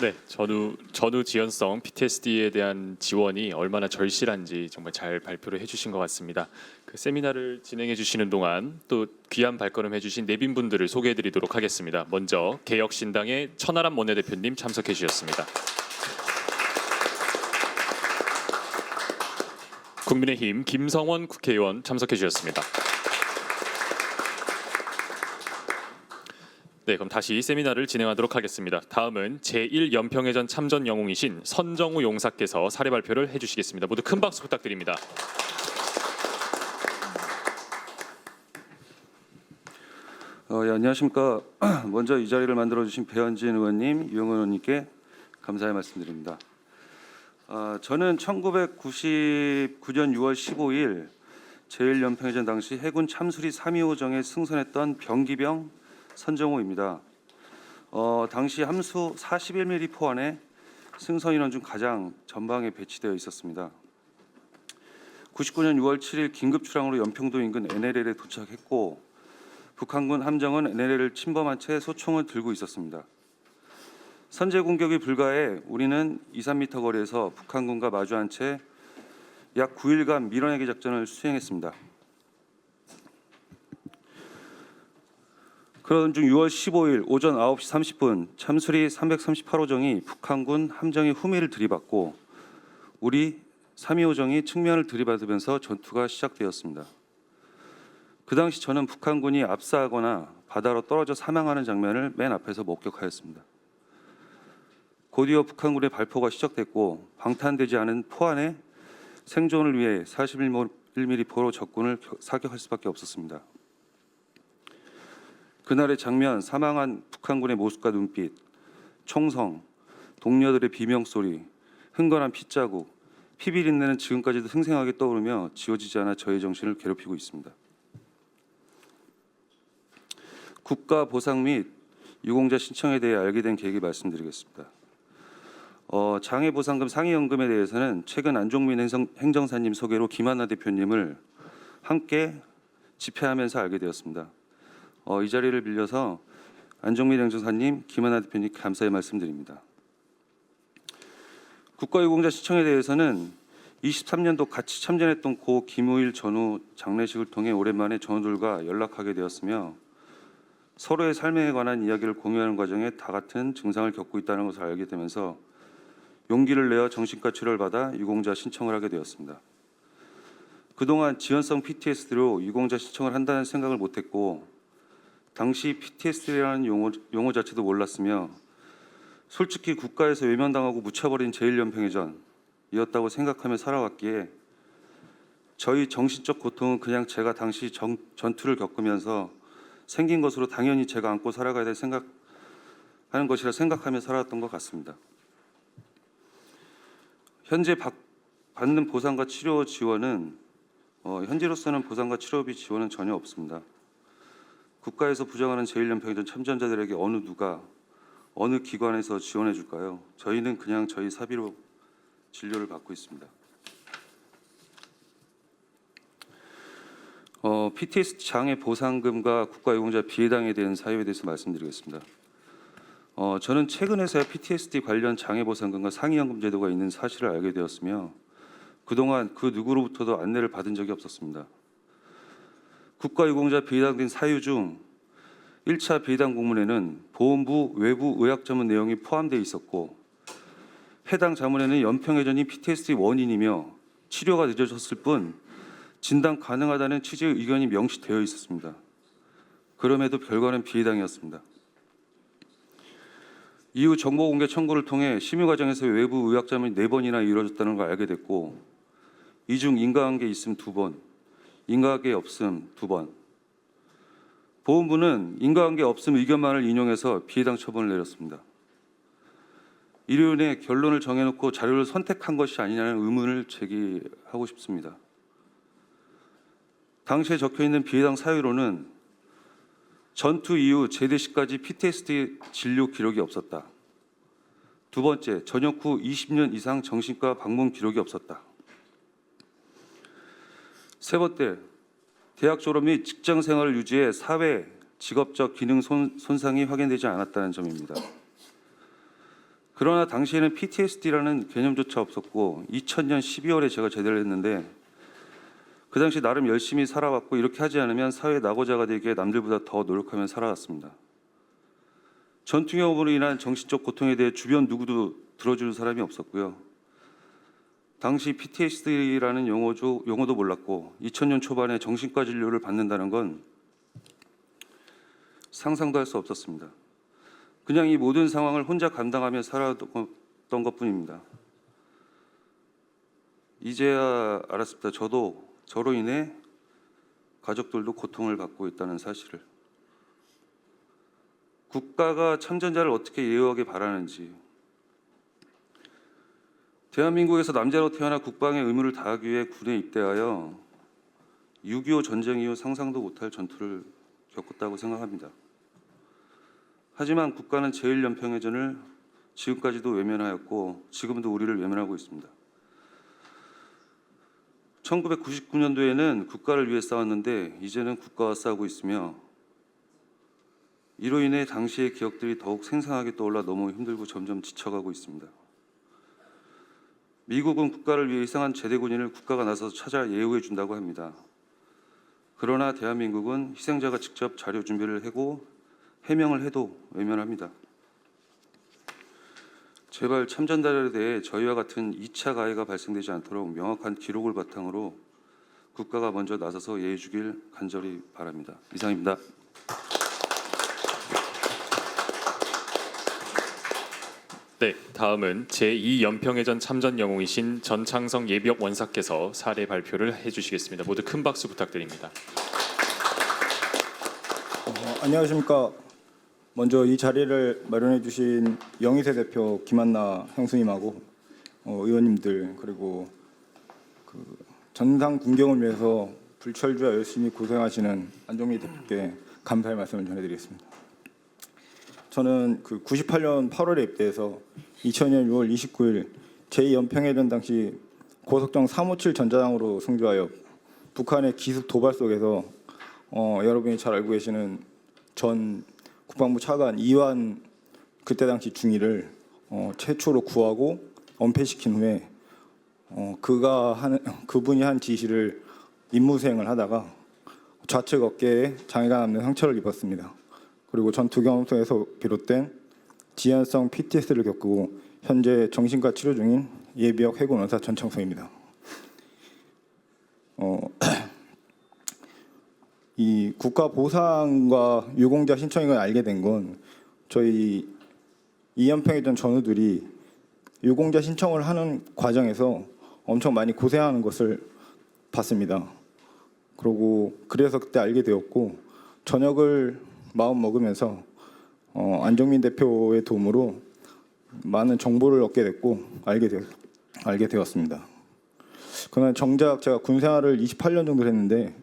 네, 전후 지연성 PTSD에 대한 지원이 얼마나 절실한지 정말 잘 발표를 해주신 것 같습니다. 그 세미나를 진행해 주시는 동안 또 귀한 발걸음 해주신 내빈분들을 소개해드리도록 하겠습니다. 먼저 개혁신당의 천하람 원내대표님 참석해 주셨습니다. 국민의힘 김성원 국회의원 참석해 주셨습니다. 네, 그럼 다시 세미나를 진행하도록 하겠습니다. 다음은 제1연평해전 참전 영웅이신 선정우 용사께서 사례 발표를 해주시겠습니다. 모두 큰 박수 부탁드립니다. 안녕하십니까. 먼저 이 자리를 만들어주신 배현진 의원님, 유영원 의원님께 감사의 말씀드립니다. 저는 1999년 6월 15일 제1연평해전 당시 해군 참수리 3.25정에 승선했던 병기병 선정호입니다. 당시 함수 41mm 포안에 승선 인원 중 가장 전방에 배치되어 있었습니다. 99년 6월 7일 긴급 출항으로 연평도 인근 NLL에 도착했고 북한군 함정은 NLL을 침범한 채 소총을 들고 있었습니다. 선제 공격이 불가해 우리는 2-3m 거리에서 북한군과 마주한 채 약 9일간 밀어내기 작전을 수행했습니다. 그러던 중 6월 15일 오전 9시 30분 참수리 338호정이 북한군 함정의 후미를 들이받고 우리 325정이 측면을 들이받으면서 전투가 시작되었습니다. 그 당시 저는 북한군이 압사하거나 바다로 떨어져 사망하는 장면을 맨 앞에서 목격하였습니다. 곧이어 북한군의 발포가 시작됐고 방탄되지 않은 포안에 생존을 위해 41mm 포로 적군을 사격할 수밖에 없었습니다. 그날의 장면, 사망한 북한군의 모습과 눈빛, 총성, 동료들의 비명소리, 흥건한 핏자국, 피비린내는 지금까지도 생생하게 떠오르며 지워지지 않아 저의 정신을 괴롭히고 있습니다. 국가 보상 및 유공자 신청에 대해 알게 된 계기 말씀드리겠습니다. 장애보상금 상해연금에 대해서는 최근 안종민 행정사님 소개로 김한나 대표님을 함께 집회하면서 알게 되었습니다. 이 자리를 빌려서 안종민 행정사님, 김한나 대표님 감사의 말씀드립니다. 국가유공자 신청에 대해서는 23년도 같이 참전했던 고 김우일 전후 장례식을 통해 오랜만에 전우들과 연락하게 되었으며 서로의 삶에 관한 이야기를 공유하는 과정에 다 같은 증상을 겪고 있다는 것을 알게 되면서 용기를 내어 정신과 치료를 받아 유공자 신청을 하게 되었습니다. 그동안 지연성 PTSD로 유공자 신청을 한다는 생각을 못했고 당시 PTSD라는 용어 자체도 몰랐으며 솔직히 국가에서 외면당하고 묻혀버린 제1연평해전이었다고 생각하며 살아왔기에 저희 정신적 고통은 그냥 제가 당시 전투를 겪으면서 생긴 것으로 당연히 제가 안고 살아가야 될 생각하는 것이라 생각하며 살아왔던 것 같습니다. 현재 받는 보상과 치료 지원은 현재로서는 보상과 치료비 지원은 전혀 없습니다. 국가에서 부정하는 제1연평해전 참전자들에게 어느 누가 어느 기관에서 지원해 줄까요? 저희는 그냥 저희 사비로 진료를 받고 있습니다. PTSD 장애 보상금과 국가유공자 비해당에 대한 사유에 대해서 말씀드리겠습니다. 저는 최근에서야 PTSD 관련 장애 보상금과 상해연금 제도가 있는 사실을 알게 되었으며 그동안 그 누구로부터도 안내를 받은 적이 없었습니다. 국가유공자 비해당된 사유 중 1차 비해당 공문에는 보험부 외부 의학 전문 내용이 포함되어 있었고 해당 자문에는 연평해전이 PTSD 원인이며 치료가 늦어졌을 뿐 진단 가능하다는 취지의 의견이 명시되어 있었습니다. 그럼에도 결과는 비해당이었습니다. 이후 정보 공개 청구를 통해 심의 과정에서 외부 의학 자문이 4번이나 이루어졌다는 걸 알게 됐고 이 중 인과관계 있음 2번, 인과관계 없음 2번. 보험부는 인과관계 없음 의견만을 인용해서 비해당 처분을 내렸습니다. 이로 인해 결론을 정해놓고 자료를 선택한 것이 아니냐는 의문을 제기하고 싶습니다. 당시에 적혀있는 비해당 사유로는 전투 이후 제대 시까지 PTSD 진료 기록이 없었다. 두 번째, 전역 후 20년 이상 정신과 방문 기록이 없었다. 세 번째, 대학 졸업 및 직장 생활을 유지해 사회, 직업적 기능 손상이 확인되지 않았다는 점입니다. 그러나 당시에는 PTSD라는 개념조차 없었고 2000년 12월에 제가 제대를 했는데 그 당시 나름 열심히 살아왔고 이렇게 하지 않으면 사회 낙오자가 되기에 남들보다 더 노력하며 살아왔습니다. 전투 경험으로 인한 정신적 고통에 대해 주변 누구도 들어주는 사람이 없었고요. 당시 PTSD라는 용어도 몰랐고 2000년 초반에 정신과 진료를 받는다는 건 상상도 할 수 없었습니다. 그냥 이 모든 상황을 혼자 감당하며 살아왔던 것뿐입니다. 이제야 알았습니다. 저로 인해 가족들도 고통을 받고 있다는 사실을. 국가가 참전자를 어떻게 예우하게 바라는지, 대한민국에서 남자로 태어나 국방의 의무를 다하기 위해 군에 입대하여 6.25 전쟁 이후 상상도 못할 전투를 겪었다고 생각합니다. 하지만 국가는 제1연평해전을 지금까지도 외면하였고 지금도 우리를 외면하고 있습니다. 1999년도에는 국가를 위해 싸웠는데 이제는 국가와 싸우고 있으며 이로 인해 당시의 기억들이 더욱 생생하게 떠올라 너무 힘들고 점점 지쳐가고 있습니다. 미국은 국가를 위해 희생한 제대군인을 국가가 나서서 찾아 예우해 준다고 합니다. 그러나 대한민국은 희생자가 직접 자료 준비를 하고 해명을 해도 외면합니다. 제발 참전자들에 대해 저희와 같은 2차 가해가 발생되지 않도록 명확한 기록을 바탕으로 국가가 먼저 나서서 예해 주길 간절히 바랍니다. 이상입니다. 네, 다음은 제2연평해전 참전 영웅이신 전창성 예비역 원사께서 사례 발표를 해주시겠습니다. 모두 큰 박수 부탁드립니다. 안녕하십니까. 먼저 이 자리를 마련해 주신 영희세 대표 김한나 형수님하고 의원님들 그리고 그 전상 군경을 위해서 불철주야 열심히 고생하시는 안종미 대표께 감사의 말씀을 전해드리겠습니다. 저는 그 98년 8월에 입대해서 2000년 6월 29일 제2연평해전 당시 고석정 357 전자장으로 승조하여 북한의 기습 도발 속에서 여러분이 잘 알고 계시는 전 국방부 차관 이완 그때 당시 중위를 최초로 구하고 은폐시킨 후에 그분이 한 지시를 임무 수행을 하다가 좌측 어깨에 장애가 남는 상처를 입었습니다. 그리고 전투 경험 속에서 비롯된 지연성 PTSD를 겪고 현재 정신과 치료 중인 예비역 해군 원사 전창성입니다. 이 국가 보상과 유공자 신청을 알게 된 건 저희 2연평해전 전우들이 유공자 신청을 하는 과정에서 엄청 많이 고생하는 것을 봤습니다. 그리고 그래서 그때 알게 되었고 저녁을 마음 먹으면서 안종민 대표의 도움으로 많은 정보를 얻게 됐고 알게 되었습니다. 그러나 정작 제가 군 생활을 28년 정도 했는데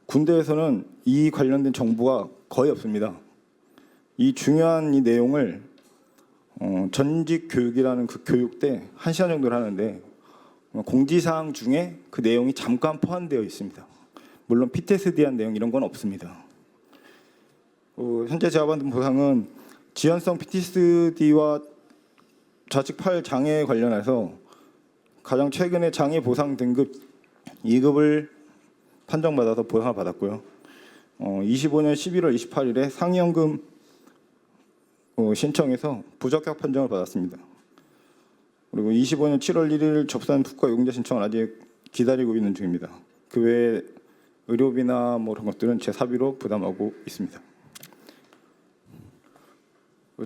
군대에서는 이 관련된 정보가 거의 없습니다. 이 중요한 이 내용을 전직 교육이라는 그 교육 때 1시간 정도를 하는데 공지사항 중에 그 내용이 잠깐 포함되어 있습니다. 물론 PTSD에 대한 내용 이런 건 없습니다. 현재 제가 받은 보상은 지연성 PTSD와 좌측 팔 장애에 관련해서 가장 최근에 장애 보상 등급 2급을 판정받아서 보상을 받았고요. 25년 11월 28일에 상위연금 신청해서 부적격 판정을 받았습니다. 그리고 25년 7월 1일 접수한 국가 유공자 신청을 아직 기다리고 있는 중입니다. 그 외에 의료비나 뭐 그런 것들은 제 사비로 부담하고 있습니다.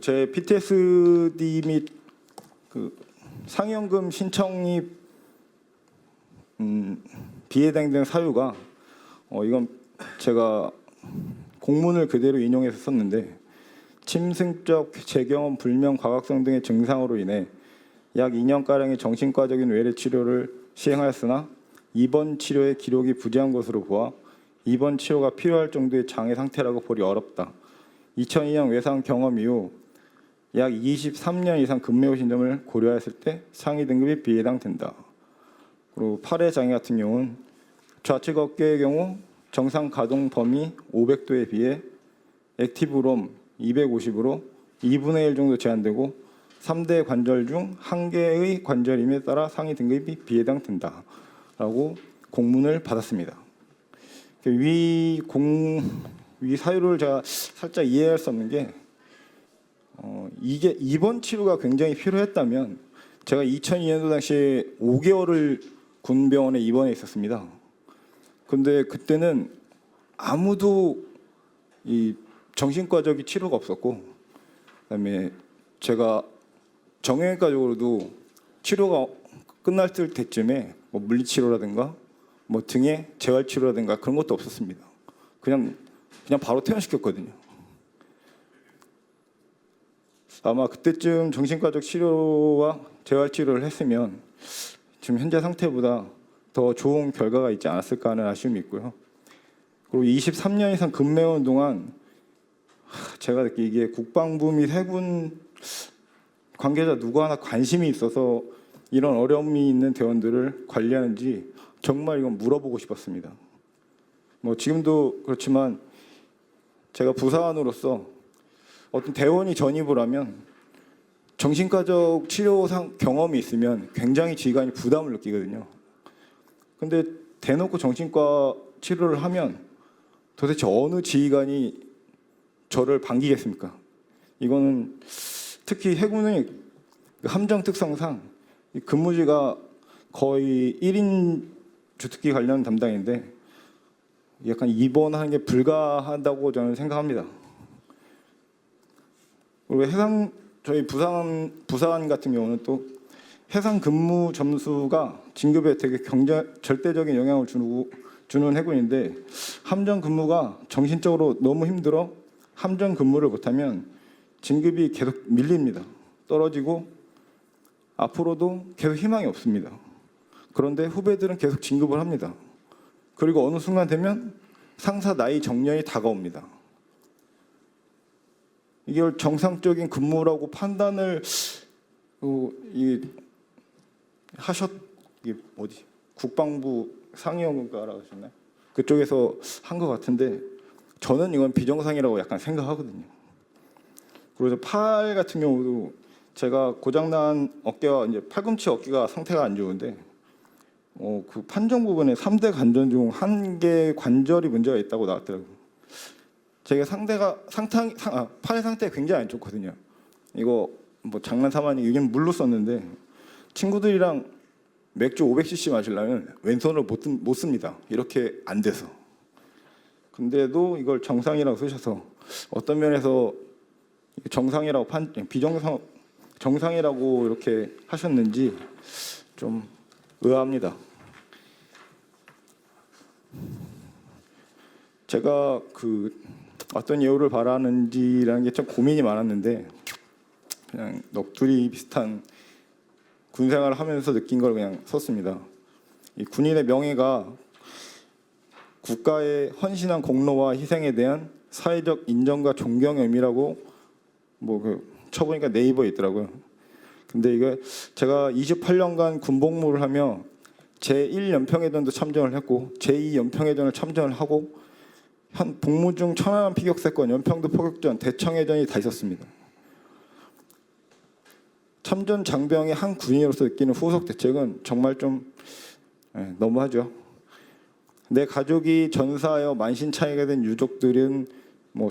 제 PTSD 및 그 상위연금 신청이 비해당된 사유가 이건 제가 공문을 그대로 인용해서 썼는데 침승적 재경험 불명 과각성 등의 증상으로 인해 약 2년가량의 정신과적인 외래 치료를 시행하였으나 입원 치료의 기록이 부재한 것으로 보아 입원 치료가 필요할 정도의 장애 상태라고 보기 어렵다. 2002년 외상 경험 이후 약 23년 이상 근무후 신점을 고려했을 때 상위 등급이 비해당된다. 그리고 팔의 장애 같은 경우는 좌측 어깨의 경우 정상 가동 범위 500도에 비해 액티브롬 250으로 2분의 1 정도 제한되고 3대 관절 중 1개의 관절임에 따라 상위 등급이 비해당된다라고 공문을 받았습니다. 위 사유를 제가 살짝 이해할 수 없는 게 이게 입원 치료가 굉장히 필요했다면 제가 2002년도 당시에 5개월을 군병원에 입원해 있었습니다. 근데 그때는 아무도 이 정신과적인 치료가 없었고, 그다음에 제가 정형외과적으로도 치료가 끝날 때쯤에 뭐 물리치료라든가 뭐 등의 재활치료라든가 그런 것도 없었습니다. 그냥 바로 퇴원시켰거든요. 아마 그때쯤 정신과적 치료와 재활치료를 했으면 지금 현재 상태보다 더 좋은 결과가 있지 않았을까 하는 아쉬움이 있고요. 그리고 23년 이상 근무해온 동안 제가 느끼기에 국방부 및 해군 관계자 누구 하나 관심이 있어서 이런 어려움이 있는 대원들을 관리하는지 정말 이건 물어보고 싶었습니다. 뭐 지금도 그렇지만 제가 부사관으로서 어떤 대원이 전입을 하면 정신과적 치료상 경험이 있으면 굉장히 지휘관이 부담을 느끼거든요. 근데 대놓고 정신과 치료를 하면 도대체 어느 지휘관이 저를 반기겠습니까? 이거는 특히 해군의 함정 특성상 근무지가 거의 1인 주특기 관련 담당인데 약간 입원하는 게 불가하다고 저는 생각합니다. 그리고 저희 부사관 같은 경우는 또 해상 근무 점수가 진급에 되게 절대적인 영향을 주는 해군인데 함정 근무가 정신적으로 너무 힘들어 함정 근무를 못하면 진급이 계속 밀립니다. 떨어지고 앞으로도 계속 희망이 없습니다. 그런데 후배들은 계속 진급을 합니다. 그리고 어느 순간 되면 상사 나이 정년이 다가옵니다. 이걸 정상적인 근무라고 판단을 국방부 상위원가라고 하셨나요? 그쪽에서 한 것 같은데 저는 이건 비정상이라고 약간 생각하거든요. 그래서 팔 같은 경우도 제가 고장난 어깨와 이제 팔꿈치 어깨가 상태가 안 좋은데 그 판정 부분에 3대 관절 중 1개 관절이 문제가 있다고 나왔더라고요. 제가 팔 상태 굉장히 안 좋거든요. 이거 뭐 장난삼아 이건 물로 썼는데 친구들이랑 맥주 500cc 마시려면 왼손으로 못 씁니다. 이렇게 안 돼서. 근데도 이걸 정상이라고 쓰셔서 어떤 면에서 정상이라고 정상이라고 이렇게 하셨는지 좀 의아합니다. 제가 어떤 예우를 바라는지라는 게 좀 고민이 많았는데 그냥 넋두리 비슷한 군 생활을 하면서 느낀 걸 그냥 썼습니다. 이 군인의 명예가 국가의 헌신한 공로와 희생에 대한 사회적 인정과 존경의 의미라고 쳐보니까 네이버에 있더라고요. 근데 이게 제가 28년간 군복무를 하며 제1연평해전도 참전을 했고 제2연평해전을 참전을 하고 복무 중 천안함 피격사건, 연평도 포격전, 대청해전이 다 있었습니다. 참전 장병의 한 군인으로서 느끼는 후속 대책은 정말 좀 너무하죠. 내 가족이 전사하여 만신창이가 된 유족들은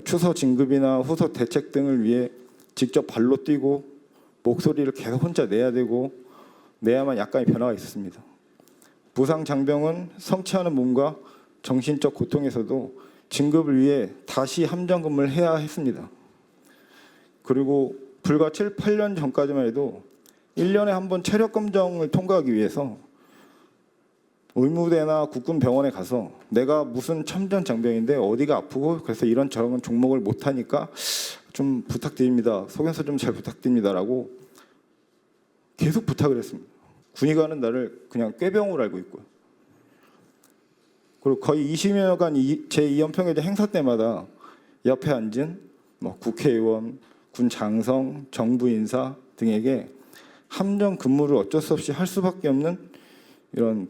추서 진급이나 후속 대책 등을 위해 직접 발로 뛰고 목소리를 계속 혼자 내야 되고 내야만 약간의 변화가 있었습니다. 부상 장병은 성취하는 몸과 정신적 고통에서도 진급을 위해 다시 함정 근무를 해야 했습니다. 그리고 불과 7, 8년 전까지만 해도 1년에 한 번 체력 검정을 통과하기 위해서 의무대나 국군 병원에 가서 내가 무슨 참전 장병인데 어디가 아프고 그래서 이런 저런 종목을 못 하니까 좀 부탁드립니다. 소견서 좀 잘 부탁드립니다라고 계속 부탁을 했습니다. 군의관은 나를 그냥 꾀병으로 알고 있고요. 그리고 거의 20여년간 제2연평해전 행사 때마다 옆에 앉은 국회의원, 군 장성, 정부 인사 등에게 함정 근무를 어쩔 수 없이 할 수밖에 없는 이런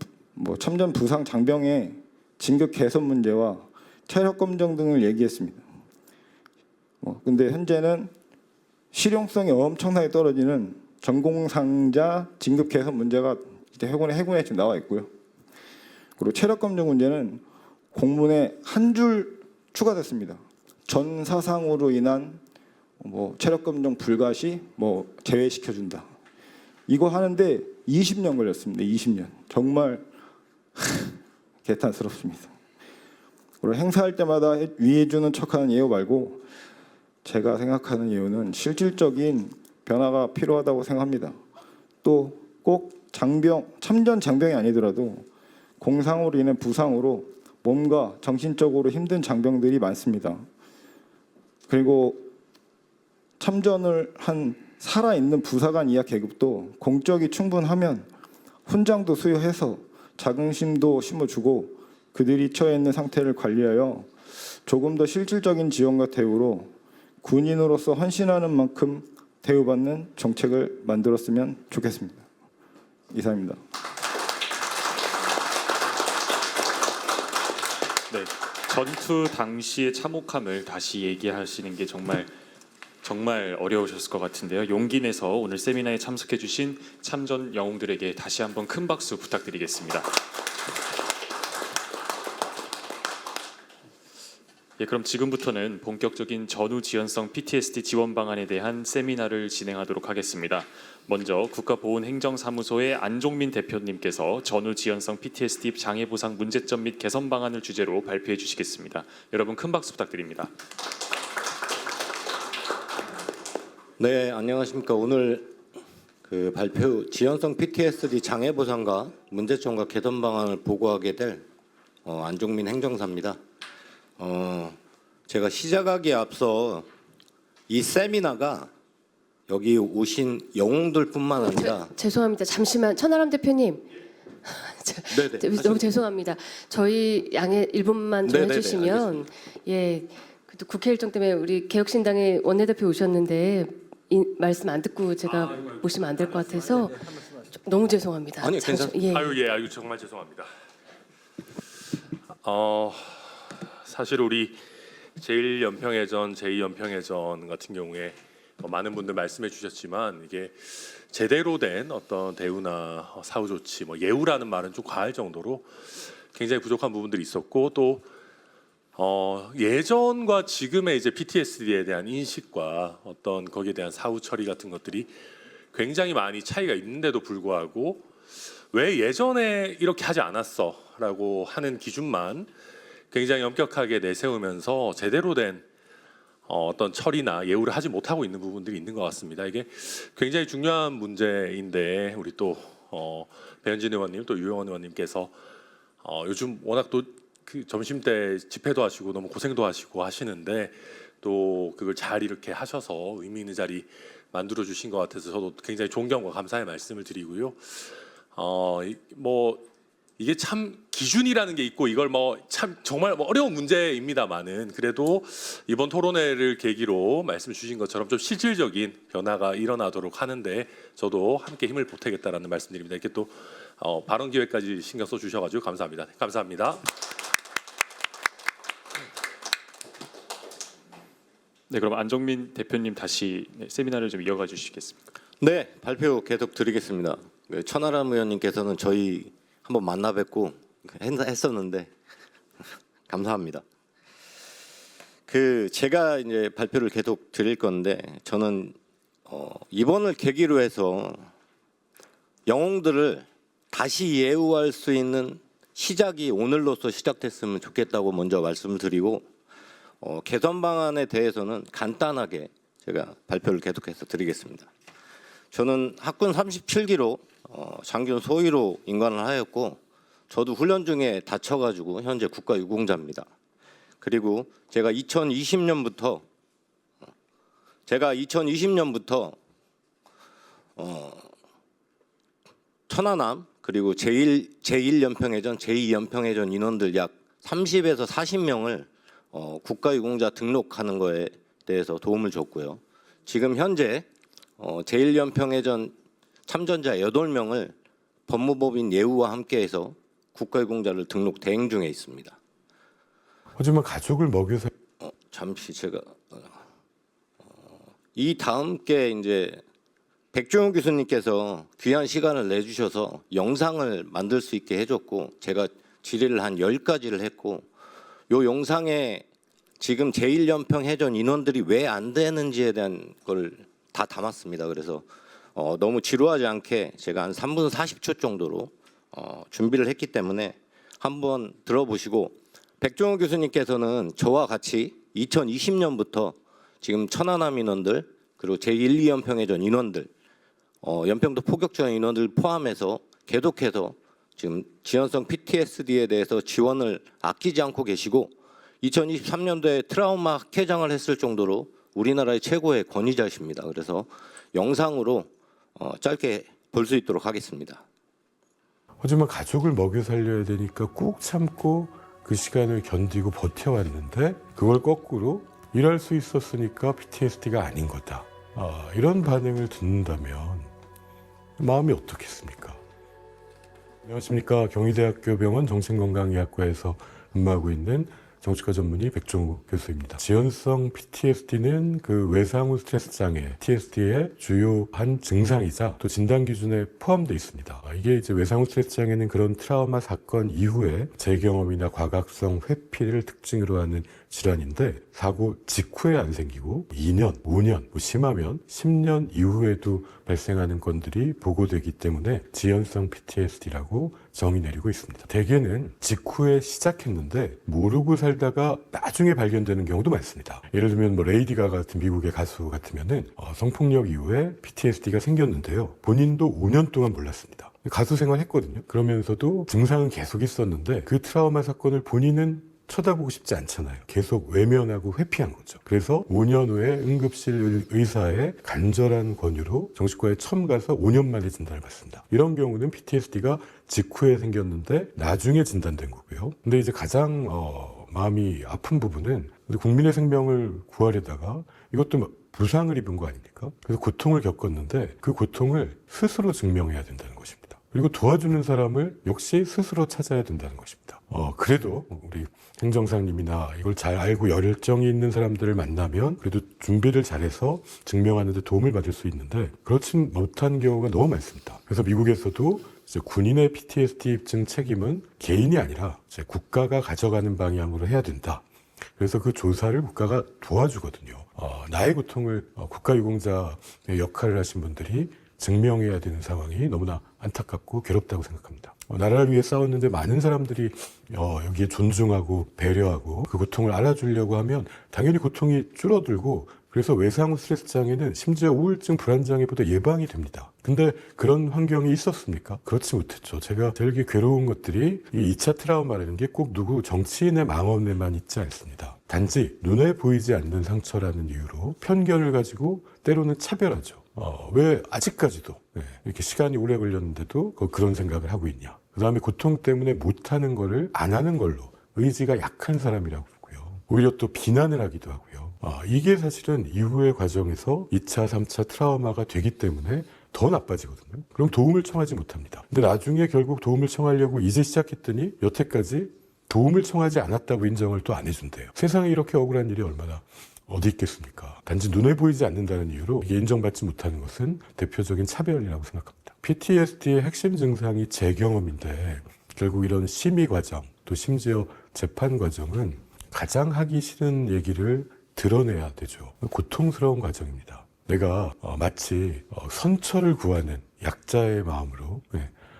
참전 부상 장병의 진급 개선 문제와 체력 검정 등을 얘기했습니다. 근데 현재는 실용성이 엄청나게 떨어지는 전공상자 진급 개선 문제가 이제 해군에 지금 나와 있고요. 그리고 체력 검정 문제는 공문에 한 줄 추가됐습니다. 전 사상으로 인한 체력 검정 불가시 제외시켜 준다. 이거 하는데 20년 걸렸습니다. 20년. 정말 개탄스럽습니다. 그리고 행사할 때마다 위해주는 척하는 예우 말고 제가 생각하는 예우는 실질적인 변화가 필요하다고 생각합니다. 또 꼭 참전 장병이 아니더라도 공상으로 인해 부상으로 몸과 정신적으로 힘든 장병들이 많습니다. 그리고 참전을 한 살아있는 부사관 이하 계급도 공적이 충분하면 훈장도 수여해서 자긍심도 심어주고 그들이 처해 있는 상태를 관리하여 조금 더 실질적인 지원과 대우로 군인으로서 헌신하는 만큼 대우받는 정책을 만들었으면 좋겠습니다. 이상입니다. 네, 전투 당시의 참혹함을 다시 얘기하시는 게 정말 어려우셨을 것 같은데요. 용기 내서 오늘 세미나에 참석해 주신 참전 영웅들에게 다시 한번 큰 박수 부탁드리겠습니다. 예, 그럼 지금부터는 본격적인 전후 지연성 PTSD 지원 방안에 대한 세미나를 진행하도록 하겠습니다. 먼저 국가보훈행정사무소의 안종민 대표님께서 전후 지연성 PTSD 장애 보상 문제점 및 개선 방안을 주제로 발표해 주시겠습니다. 여러분 큰 박수 부탁드립니다. 네, 안녕하십니까. 오늘 발표 지연성 PTSD 장애 보상과 문제점과 개선 방안을 보고하게 될 안종민 행정사입니다. 제가 시작하기에 앞서 이 세미나가 여기 오신 영웅들뿐만 아니라 죄송합니다. 잠시만 천하람 대표님. 네네, 너무 죄송합니다. 저희 양해 1분만 좀 네네네, 해주시면 알겠습니다. 예, 그래도 국회 일정 때문에 우리 개혁신당의 원내대표 오셨는데 말씀 안 듣고 제가 모시면 안 될 것 같아서 너무 죄송합니다. 아니, 괜찮습니다. 예. 아유 정말 죄송합니다. 사실 우리 제1연평해전, 제2연평해전 같은 경우에 많은 분들 말씀해 주셨지만 이게 제대로 된 어떤 대우나 사후 조치, 예우라는 말은 좀 과할 정도로 굉장히 부족한 부분들이 있었고 또 예전과 지금의 이제 PTSD에 대한 인식과 어떤 거기에 대한 사후 처리 같은 것들이 굉장히 많이 차이가 있는데도 불구하고 왜 예전에 이렇게 하지 않았어라고 하는 기준만 굉장히 엄격하게 내세우면서 제대로 된 어떤 처리나 예우를 하지 못하고 있는 부분들이 있는 것 같습니다. 이게 굉장히 중요한 문제인데 우리 또 배현진 의원님 또 유영원 의원님께서 요즘 워낙 또 그 점심 때 집회도 하시고 너무 고생도 하시고 하시는데 또 그걸 잘 이렇게 하셔서 의미 있는 자리 만들어 주신 것 같아서 저도 굉장히 존경과 감사의 말씀을 드리고요. 이게 참 기준이라는 게 있고 이걸 참 정말 어려운 문제입니다만은 그래도 이번 토론회를 계기로 말씀 주신 것처럼 좀 실질적인 변화가 일어나도록 하는데 저도 함께 힘을 보태겠다라는 말씀드립니다. 이렇게 또 발언 기회까지 신경 써 주셔가지고 감사합니다. 감사합니다. 네, 그럼 안종민 대표님 다시 세미나를 좀 이어가 주시겠습니까? 네, 발표 계속 드리겠습니다. 천하람 의원님께서는 저희 한번 만나 뵙고 행사했었는데 감사합니다. 제가 이제 발표를 계속 드릴 건데 저는 이번을 계기로 해서 영웅들을 다시 예우할 수 있는 시작이 오늘로서 시작됐으면 좋겠다고 먼저 말씀을 드리고 개선 방안에 대해서는 간단하게 제가 발표를 계속해서 드리겠습니다. 저는 학군 37기로 장균 소위로 임관을 하였고 저도 훈련 중에 다쳐가지고 현재 국가유공자입니다. 그리고 제가 2020년부터 천안함 그리고 제1연평해전, 제2연평해전 인원들 약 30에서 40명을 국가유공자 등록하는 거에 대해서 도움을 줬고요. 지금 현재 제1연평해전 참전자 8명을 법무법인 예우와 함께해서 국가유공자를 등록 대행 중에 있습니다. 하지만 가족을 먹여서 잠시 제가 이 다음 게 이제 백종원 교수님께서 귀한 시간을 내주셔서 영상을 만들 수 있게 해줬고 제가 질의를 한 10가지를 했고 요 영상에 지금 제1연평 해전 인원들이 왜 안 되는지에 대한 걸 다 담았습니다. 그래서 너무 지루하지 않게 제가 한 3분 40초 정도로 준비를 했기 때문에 한번 들어보시고 백종원 교수님께서는 저와 같이 2020년부터 지금 천안함 인원들 그리고 제1, 2연평 해전 인원들 연평도 포격전 인원들 포함해서 계속해서 지금 지연성 PTSD에 대해서 지원을 아끼지 않고 계시고 2023년도에 트라우마 학회장을 했을 정도로 우리나라의 최고의 권위자십니다. 그래서 영상으로 짧게 볼 수 있도록 하겠습니다. 하지만 가족을 먹여 살려야 되니까 꾹 참고 그 시간을 견디고 버텨왔는데 그걸 거꾸로 일할 수 있었으니까 PTSD가 아닌 거다. 이런 반응을 듣는다면 마음이 어떻겠습니까? 안녕하십니까. 경희대학교 병원 정신건강의학과에서 근무하고 있는 정치과 전문의 백종우 교수입니다. 지연성 PTSD는 그 외상후 스트레스 장애 PTSD의 주요한 증상이자 또 진단 기준에 포함되어 있습니다. 이게 이제 외상후 스트레스 장애는 그런 트라우마 사건 이후에 재경험이나 과각성 회피를 특징으로 하는 질환인데 사고 직후에 안 생기고 2년, 5년, 심하면 10년 이후에도 발생하는 건들이 보고되기 때문에 지연성 PTSD라고 정의 내리고 있습니다. 대개는 직후에 시작했는데 모르고 살다가 나중에 발견되는 경우도 많습니다. 예를 들면 레이디 가가 같은 미국의 가수 같으면은 성폭력 이후에 PTSD가 생겼는데요. 본인도 5년 동안 몰랐습니다. 가수 생활했거든요. 그러면서도 증상은 계속 있었는데 그 트라우마 사건을 본인은 쳐다보고 싶지 않잖아요. 계속 외면하고 회피한 거죠. 그래서 5년 후에 응급실 의사의 간절한 권유로 정신과에 처음 가서 5년 만에 진단을 받습니다. 이런 경우는 PTSD가 직후에 생겼는데 나중에 진단된 거고요. 근데 이제 가장 마음이 아픈 부분은 국민의 생명을 구하려다가 이것도 부상을 입은 거 아닙니까? 그래서 고통을 겪었는데 그 고통을 스스로 증명해야 된다는 것입니다. 그리고 도와주는 사람을 역시 스스로 찾아야 된다는 것입니다. 그래도 우리 행정사님이나 이걸 잘 알고 열정이 있는 사람들을 만나면 그래도 준비를 잘해서 증명하는 데 도움을 받을 수 있는데 그렇지 못한 경우가 너무 많습니다. 그래서 미국에서도 이제 군인의 PTSD 입증 책임은 개인이 아니라 이제 국가가 가져가는 방향으로 해야 된다. 그래서 그 조사를 국가가 도와주거든요. 나의 고통을 국가유공자의 역할을 하신 분들이 증명해야 되는 상황이 너무나 안타깝고 괴롭다고 생각합니다. 나라를 위해 싸웠는데 많은 사람들이 여기에 존중하고 배려하고 그 고통을 알아주려고 하면 당연히 고통이 줄어들고 그래서 외상후 스트레스 장애는 심지어 우울증 불안장애보다 예방이 됩니다. 근데 그런 환경이 있었습니까? 그렇지 못했죠. 제가 제일 괴로운 것들이 이 2차 트라우마라는 게 꼭 누구 정치인의 망언에만 있지 않습니다. 단지 눈에 보이지 않는 상처라는 이유로 편견을 가지고 때로는 차별하죠. 왜 아직까지도 이렇게 시간이 오래 걸렸는데도 그런 생각을 하고 있냐. 그 다음에 고통 때문에 못하는 거를 안 하는 걸로 의지가 약한 사람이라고 보고요. 오히려 또 비난을 하기도 하고요. 이게 사실은 이후의 과정에서 2차, 3차 트라우마가 되기 때문에 더 나빠지거든요. 그럼 도움을 청하지 못합니다. 근데 나중에 결국 도움을 청하려고 이제 시작했더니 여태까지 도움을 청하지 않았다고 인정을 또 안 해준대요. 세상에 이렇게 억울한 일이 얼마나 어디 있겠습니까? 단지 눈에 보이지 않는다는 이유로 이게 인정받지 못하는 것은 대표적인 차별이라고 생각합니다. PTSD의 핵심 증상이 재경험인데 결국 이런 심의 과정 또 심지어 재판 과정은 가장 하기 싫은 얘기를 드러내야 되죠. 고통스러운 과정입니다. 내가 마치 선처를 구하는 약자의 마음으로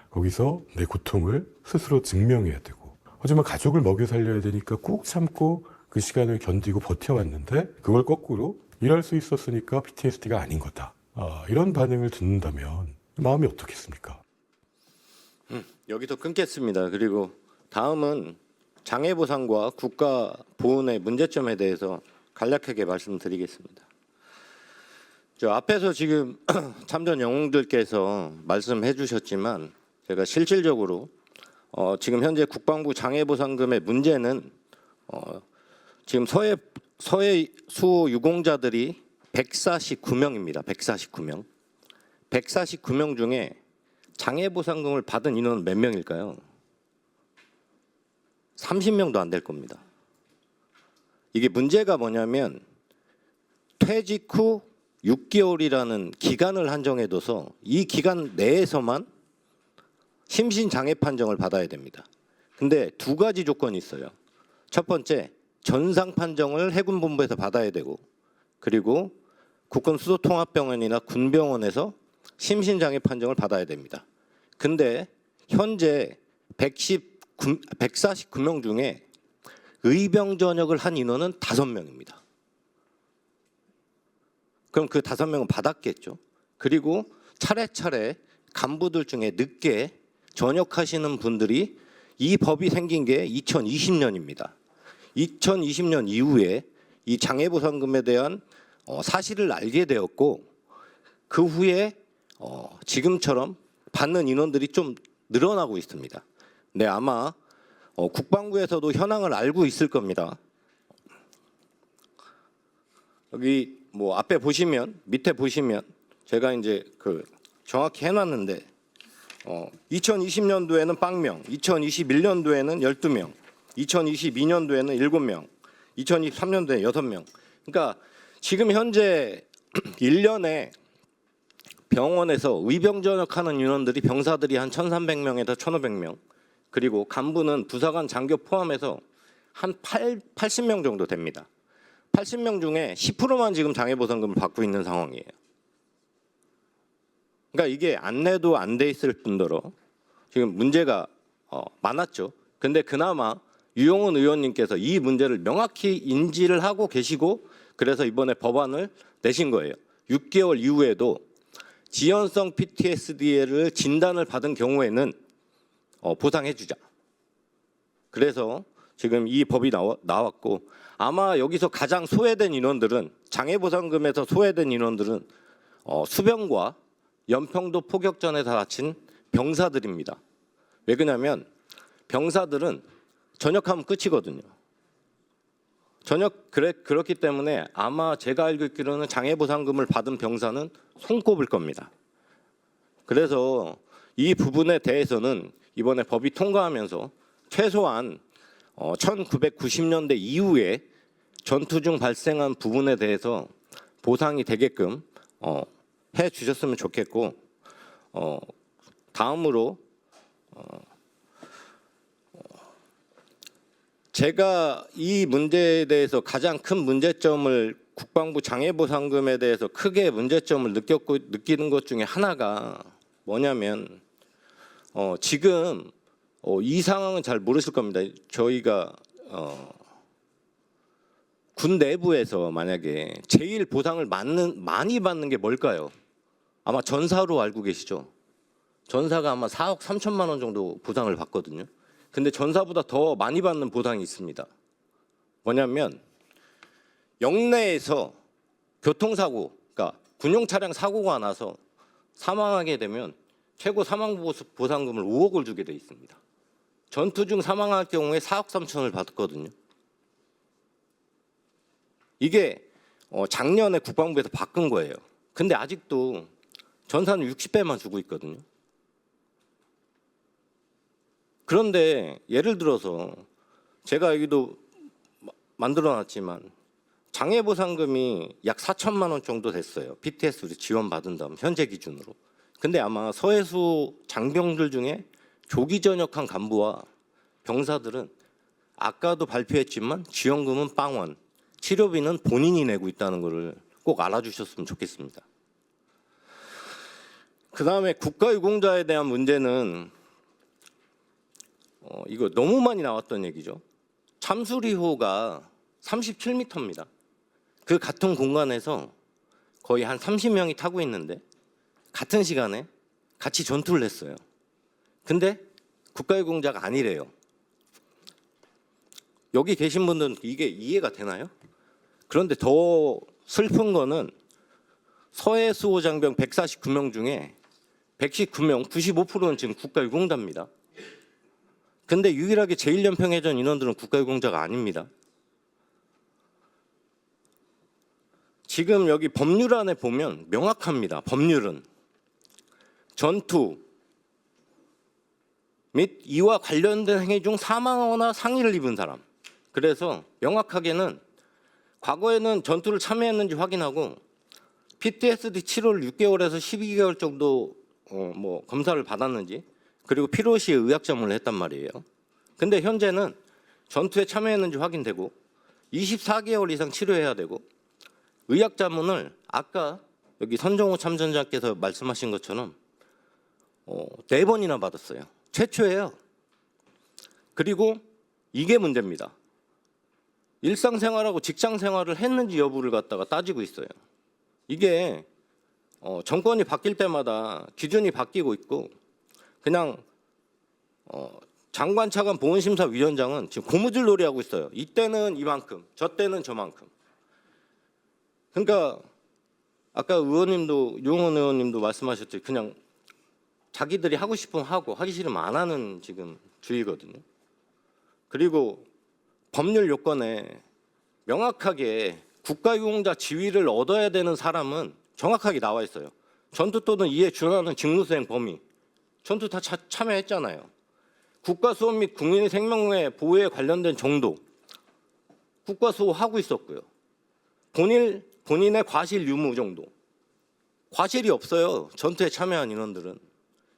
거기서 내 고통을 스스로 증명해야 되고 하지만 가족을 먹여 살려야 되니까 꾹 참고 그 시간을 견디고 버텨왔는데 그걸 거꾸로 일할 수 있었으니까 PTSD가 아닌 거다. 이런 반응을 듣는다면 마음이 어떻겠습니까? 여기서 끊겠습니다. 그리고 다음은 장애보상과 국가 보훈의 문제점에 대해서 간략하게 말씀드리겠습니다. 저 앞에서 지금 참전 영웅들께서 말씀해 주셨지만 제가 실질적으로 지금 현재 국방부 장애보상금의 문제는 지금 서해 수호 유공자들이 149명입니다. 149명. 149명 중에 장애보상금을 받은 인원은 몇 명일까요? 30명도 안 될 겁니다. 이게 문제가 뭐냐면 퇴직 후 6개월이라는 기간을 한정해둬서 이 기간 내에서만 심신장애 판정을 받아야 됩니다. 근데 두 가지 조건이 있어요. 첫 번째, 전상 판정을 해군본부에서 받아야 되고, 그리고 국군수도통합병원이나 군병원에서 심신장애 판정을 받아야 됩니다. 근데 현재 149명 중에 의병 전역을 한 인원은 5명입니다. 그럼 그 5명은 받았겠죠. 그리고 차례차례 간부들 중에 늦게 전역하시는 분들이 이 법이 생긴 게 2020년입니다. 2020년 이후에 이 장애보상금에 대한 사실을 알게 되었고, 그 후에 지금처럼 받는 인원들이 좀 늘어나고 있습니다. 네, 아마 국방부에서도 현황을 알고 있을 겁니다. 여기 뭐 앞에 보시면, 밑에 보시면 제가 이제 정확히 해놨는데 2020년도에는 0명, 2021년도에는 12명, 2022년도에는 7명, 2023년도에 6명. 그러니까 지금 현재 1년에 병원에서 의병 전역하는 인원들이 병사들이 한 1,300명에서 1,500명, 그리고 간부는 부사관 장교 포함해서 한 80명 정도 됩니다. 80명 중에 10%만 지금 장애보상금을 받고 있는 상황이에요. 그러니까 이게 안내도 안 돼 있을 뿐더러 지금 문제가 많았죠. 근데 그나마 유영훈 의원님께서 이 문제를 명확히 인지를 하고 계시고, 그래서 이번에 법안을 내신 거예요. 6개월 이후에도 지연성 PTSD를 진단을 받은 경우에는 보상해주자. 그래서 지금 이 법이 나왔고, 아마 여기서 가장 소외된 인원들은, 장애보상금에서 소외된 인원들은 수병과 연평도 포격전에서 다친 병사들입니다. 왜 그러냐면 병사들은 전역하면 끝이거든요. 그렇기 때문에 아마 제가 알고 있기로는 장애보상금을 받은 병사는 손꼽을 겁니다. 그래서 이 부분에 대해서는 이번에 법이 통과하면서 최소한 1990년대 이후에 전투 중 발생한 부분에 대해서 보상이 되게끔 해 주셨으면 좋겠고, 다음으로 제가 이 문제에 대해서 가장 큰 문제점을, 국방부 장애보상금에 대해서 크게 문제점을 느끼는 것 중에 하나가 뭐냐면 지금 이 상황은 잘 모르실 겁니다. 저희가 군 내부에서 만약에 제일 보상을 많이 받는 게 뭘까요? 아마 전사로 알고 계시죠? 전사가 아마 4억 3천만 원 정도 보상을 받거든요. 근데 전사보다 더 많이 받는 보상이 있습니다. 뭐냐면 영내에서 교통사고, 그러니까 군용 차량 사고가 나서 사망하게 되면 최고 사망보상금을 5억을 주게 돼 있습니다. 전투 중 사망할 경우에 4억 3천을 받았거든요. 이게 작년에 국방부에서 바꾼 거예요. 근데 아직도 전사는 60배만 주고 있거든요. 그런데 예를 들어서 제가 여기도 만들어놨지만 장애보상금이 약 4천만 원 정도 됐어요. PTSD 지원받은 다음 현재 기준으로. 근데 아마 서해수 장병들 중에 조기 전역한 간부와 병사들은 아까도 발표했지만 지원금은 빵원, 치료비는 본인이 내고 있다는 것을 꼭 알아주셨으면 좋겠습니다. 그 다음에 국가유공자에 대한 문제는 이거 너무 많이 나왔던 얘기죠. 참수리호가 37m입니다. 그 같은 공간에서 거의 한 30명이 타고 있는데 같은 시간에 같이 전투를 했어요. 근데 국가유공자가 아니래요. 여기 계신 분들은 이게 이해가 되나요? 그런데 더 슬픈 거는 서해수호 장병 149명 중에 119명, 95%는 지금 국가유공자입니다. 근데 유일하게 제1연평해전 인원들은 국가유공자가 아닙니다. 지금 여기 법률안에 보면 명확합니다. 법률은 전투, 및 이와 관련된 행위 중 사망하거나 상해를 입은 사람. 그래서 명확하게는 과거에는 전투를 참여했는지 확인하고 PTSD 치료를 6개월에서 12개월 정도 뭐 검사를 받았는지, 그리고 필요시에 의학자문을 했단 말이에요. 근데 현재는 전투에 참여했는지 확인되고 24개월 이상 치료해야 되고 의학자문을 아까 여기 선정호 참전자께서 말씀하신 것처럼 4번이나 받았어요. 최초예요. 그리고 이게 문제입니다. 일상생활하고 직장생활을 했는지 여부를 갖다가 따지고 있어요. 이게 정권이 바뀔 때마다 기준이 바뀌고 있고, 그냥 장관 차관 보훈심사위원장은 지금 고무줄 놀이하고 있어요. 이때는 이만큼, 저 때는 저만큼. 그러니까 아까 의원님도, 유홍원 의원님도 말씀하셨듯이 그냥 자기들이 하고 싶으면 하고 하기 싫으면 안 하는 지금 주의거든요. 그리고 법률 요건에 명확하게 국가유공자 지위를 얻어야 되는 사람은 정확하게 나와 있어요. 전투 또는 이에 준하는 직무수행 범위. 전투 다 참여했잖아요. 국가수호 및 국민 생명의 보호에 관련된 정도. 국가수호 하고 있었고요. 본인의 과실 유무 정도. 과실이 없어요. 전투에 참여한 인원들은.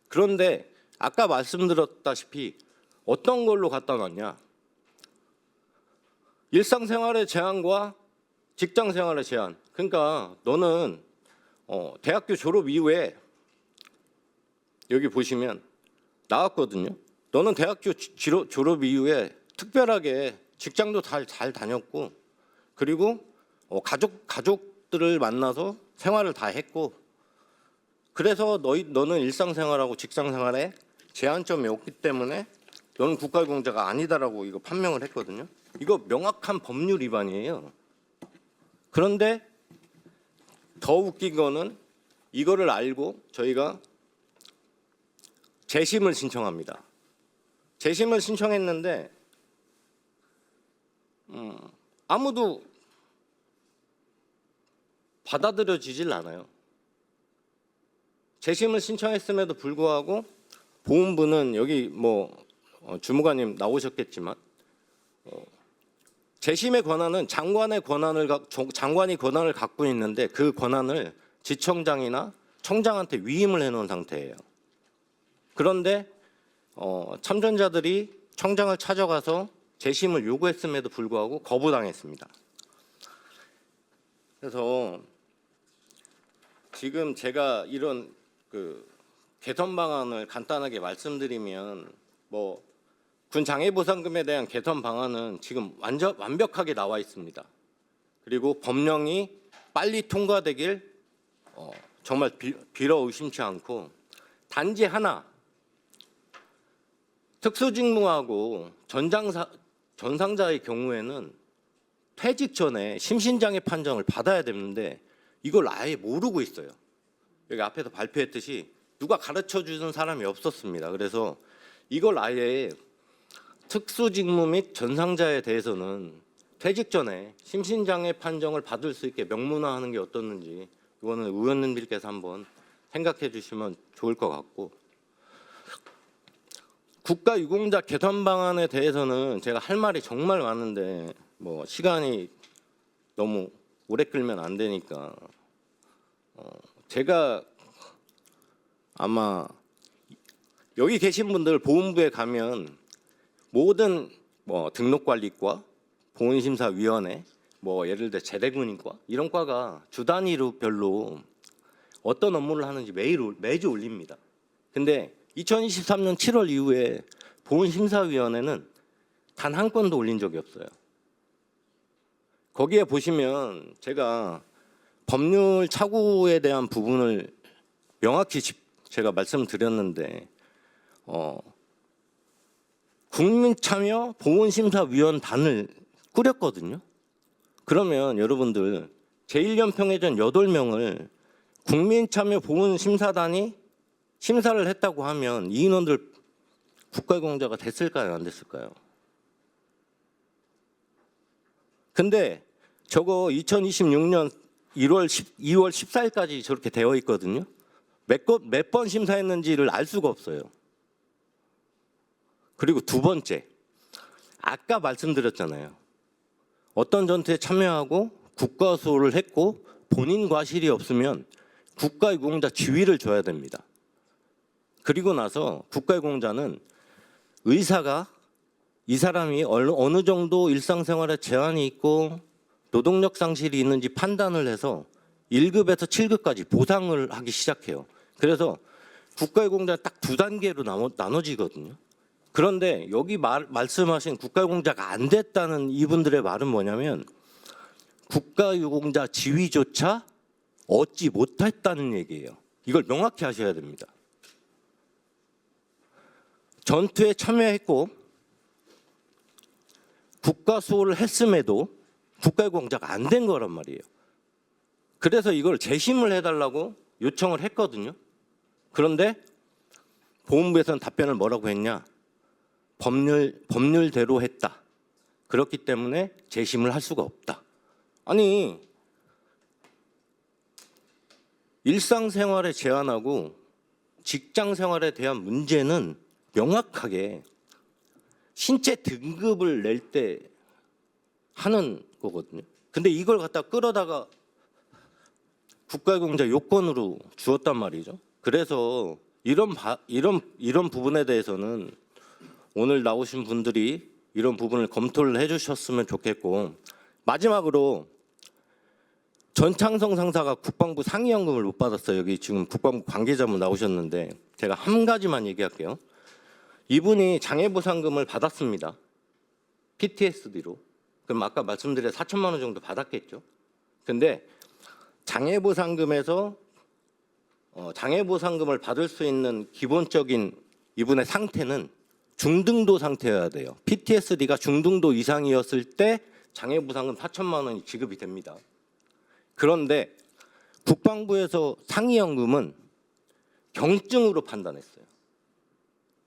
그런데 아까 말씀드렸다시피 어떤 걸로 갖다 놨냐. 일상생활의 제한과 직장생활의 제한. 그러니까 너는 대학교 졸업 이후에 여기 보시면 나왔거든요. 너는 대학교 졸업 이후에 특별하게 직장도 잘 다녔고, 그리고 가족들을 만나서 생활을 다 했고, 그래서 너는 일상생활하고 직장생활에 제한점이 없기 때문에 너는 국가유공자가 아니다라고 이거 판명을 했거든요. 이거 명확한 법률 위반이에요. 그런데 더 웃긴 거는 이거를 알고 저희가 재심을 신청합니다. 재심을 신청했는데 아무도 받아들여지질 않아요. 재심을 신청했음에도 불구하고 보훈부는 여기 주무관님 나오셨겠지만 재심의 권한은 장관이 권한을 갖고 있는데 그 권한을 지청장이나 청장한테 위임을 해놓은 상태예요. 그런데 참전자들이 청장을 찾아가서 재심을 요구했음에도 불구하고 거부당했습니다. 그래서 지금 제가 이런 개선 방안을 간단하게 말씀드리면 군 장애보상금에 대한 개선 방안은 지금 완벽하게 나와 있습니다. 그리고 법령이 빨리 통과되길 정말 빌어 의심치 않고, 단지 하나, 특수직무하고 전상자의 경우에는 퇴직 전에 심신장애 판정을 받아야 되는데 이걸 아예 모르고 있어요. 여기 앞에서 발표했듯이 누가 가르쳐주는 사람이 없었습니다. 그래서 이걸 아예 특수직무 및 전상자에 대해서는 퇴직 전에 심신장애 판정을 받을 수 있게 명문화하는 게 어떻는지, 이거는 의원님들께서 한번 생각해 주시면 좋을 것 같고, 국가유공자 개선 방안에 대해서는 제가 할 말이 정말 많은데 시간이 너무 오래 끌면 안 되니까 제가 아마 여기 계신 분들 보훈부에 가면 모든 등록관리과, 보훈심사위원회, 예를 들어 재대군인과 이런 과가 주 단위로 별로 어떤 업무를 하는지 매주 올립니다. 근데 2023년 7월 이후에 보훈심사위원회는 단 한 건도 올린 적이 없어요. 거기에 보시면 제가 법률 착오에 대한 부분을 명확히 제가 말씀드렸는데 국민참여 보훈심사위원단을 꾸렸거든요. 그러면 여러분들 제1연평해전 8명을 국민참여 보훈심사단이 심사를 했다고 하면 이 인원들 국가유공자가 됐을까요? 안 됐을까요? 근데 저거 2026년 2월 14일까지 저렇게 되어 있거든요. 몇 번 심사했는지를 알 수가 없어요. 그리고 두 번째, 아까 말씀드렸잖아요. 어떤 전투에 참여하고 국가 수호를 했고 본인 과실이 없으면 국가유공자 지위를 줘야 됩니다. 그리고 나서 국가유공자는 의사가 이 사람이 어느 정도 일상생활에 제한이 있고 노동력 상실이 있는지 판단을 해서 1급에서 7급까지 보상을 하기 시작해요. 그래서 국가유공자 딱 두 단계로 나눠지거든요. 그런데 여기 말씀하신 국가유공자가 안 됐다는 이분들의 말은 뭐냐면 국가유공자 지위조차 얻지 못했다는 얘기예요. 이걸 명확히 하셔야 됩니다. 전투에 참여했고 국가 수호를 했음에도 국가유공자가 안 된 거란 말이에요. 그래서 이걸 재심을 해달라고 요청을 했거든요. 그런데 보훈부에서는 답변을 뭐라고 했냐? 법률대로 했다. 그렇기 때문에 재심을 할 수가 없다. 아니, 일상생활에 제한하고 직장생활에 대한 문제는 명확하게 신체 등급을 낼 때 하는 거거든요. 근데 이걸 갖다 끌어다가 국가유공자 요건으로 주었단 말이죠. 그래서 이런 부분에 대해서는 오늘 나오신 분들이 이런 부분을 검토를 해주셨으면 좋겠고, 마지막으로 전창성 상사가 국방부 상위연금을 못 받았어요. 여기 지금 국방부 관계자분 나오셨는데 제가 한 가지만 얘기할게요. 이분이 장애보상금을 받았습니다. PTSD로. 그럼 아까 말씀드린 4천만 원 정도 받았겠죠. 근데 장애보상금에서 장애보상금을 받을 수 있는 기본적인 이분의 상태는 중등도 상태여야 돼요. PTSD가 중등도 이상이었을 때 장애보상금 4천만 원이 지급이 됩니다. 그런데 국방부에서 상위연금은 경증으로 판단했어요.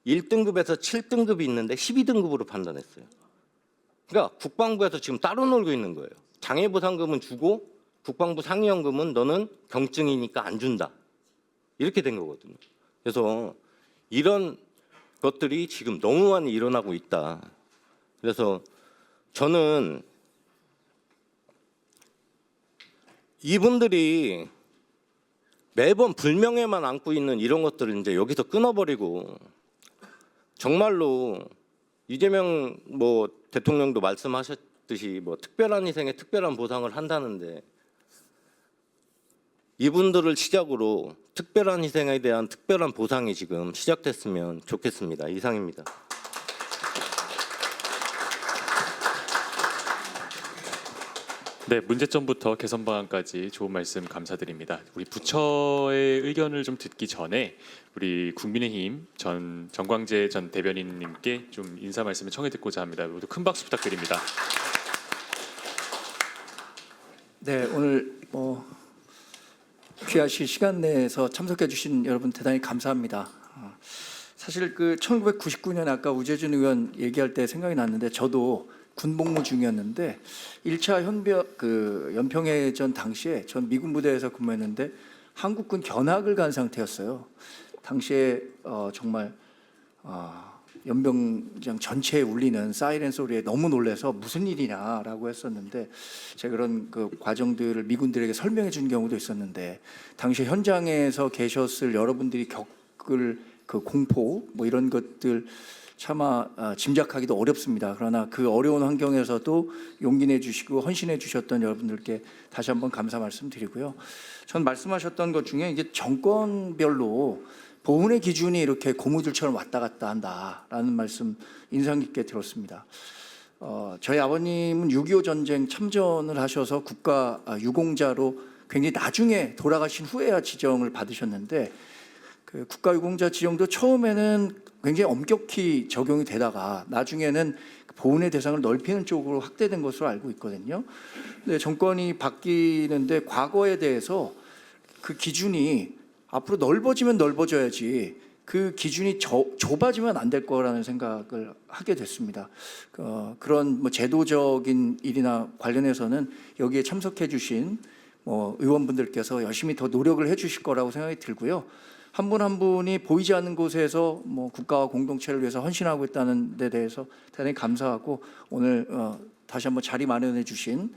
1등급에서 7등급이 있는데 12등급으로 판단했어요. 그러니까 국방부에서 지금 따로 놀고 있는 거예요. 장애보상금은 주고 국방부 상위연금은 너는 경증이니까 안 준다. 이렇게 된 거거든요. 그래서 이런 것들이 지금 너무 많이 일어나고 있다. 그래서 저는 이분들이 매번 불명예만 안고 있는 이런 것들을 이제 여기서 끊어버리고 정말로 이재명 대통령도 말씀하셨듯이 특별한 희생에 특별한 보상을 한다는데 이분들을 시작으로 특별한 희생에 대한 특별한 보상이 지금 시작됐으면 좋겠습니다. 이상입니다. 네, 문제점부터 개선 방안까지 좋은 말씀 감사드립니다. 우리 부처의 의견을 좀 듣기 전에 우리 국민의힘 정광재 전 대변인님께 좀 인사 말씀을 청해 듣고자 합니다. 모두 큰 박수 부탁드립니다. 네, 오늘 귀하신 시간 내에서 참석해 주신 여러분 대단히 감사합니다. 사실 1999년에 아까 우재준 의원 얘기할 때 생각이 났는데 저도 군복무 중이었는데 1차 연평해전 당시에 전 미군 부대에서 근무했는데 한국군 견학을 간 상태였어요. 당시에 정말 연병장 전체에 울리는 사이렌 소리에 너무 놀라서 무슨 일이냐라고 했었는데 제가 그런 과정들을 미군들에게 설명해 준 경우도 있었는데 당시 현장에서 계셨을 여러분들이 겪을 공포 이런 것들 차마 짐작하기도 어렵습니다. 그러나 그 어려운 환경에서도 용기 내주시고 헌신해 주셨던 여러분들께 다시 한번 감사 말씀드리고요. 전 말씀하셨던 것 중에 이게 정권별로 보훈의 기준이 이렇게 고무줄처럼 왔다 갔다 한다라는 말씀 인상 깊게 들었습니다. 저희 아버님은 6.25 전쟁 참전을 하셔서 국가 유공자로 굉장히 나중에 돌아가신 후에야 지정을 받으셨는데 그 국가유공자 지정도 처음에는 굉장히 엄격히 적용이 되다가 나중에는 보훈의 대상을 넓히는 쪽으로 확대된 것으로 알고 있거든요. 근데 정권이 바뀌는데 과거에 대해서 그 기준이 앞으로 넓어지면 넓어져야지 그 기준이 좁아지면 안 될 거라는 생각을 하게 됐습니다. 그런 제도적인 일이나 관련해서는 여기에 참석해 주신 의원분들께서 열심히 더 노력을 해 주실 거라고 생각이 들고요. 한 분 한 분이 보이지 않는 곳에서 뭐 국가와 공동체를 위해서 헌신하고 있다는 데 대해서 대단히 감사하고 오늘 다시 한번 자리 마련해 주신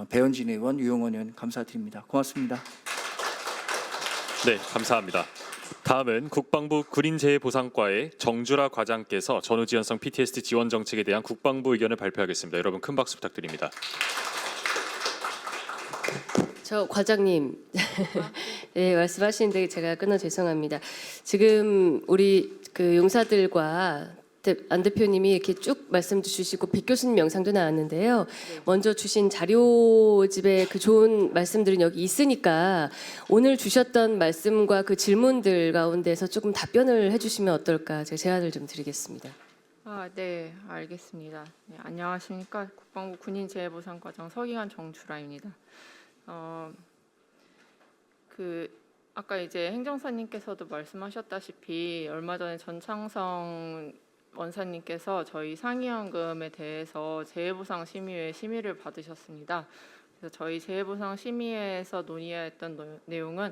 배현진 의원, 유영원 의원 감사드립니다. 고맙습니다. 네, 감사합니다. 다음은 국방부 군인재해보상과의 정주라 과장께서 전후지연성 PTSD 지원 정책에 대한 국방부 의견을 발표하겠습니다. 여러분 큰 박수 부탁드립니다. 저 과장님, 네, 말씀하시는데 제가 끊어 죄송합니다. 지금 우리 그 용사들과 안 대표님이 이렇게 쭉 말씀도 주시고 백 교수님 영상도 나왔는데요. 먼저 주신 자료집에 그 좋은 말씀들은 여기 있으니까 오늘 주셨던 말씀과 그 질문들 가운데서 조금 답변을 해주시면 어떨까 제가 제안을 좀 드리겠습니다. 네, 알겠습니다. 네, 안녕하십니까. 국방부 군인재해보상과정 서기관 정주라입니다. 아까 이제 행정사님께서도 말씀하셨다시피 얼마 전에 전창성 원사님께서 저희 상위연금에 대해서 재해보상 심의회 심의를 받으셨습니다. 그래서 저희 재해보상 심의회에서 논의했던 내용은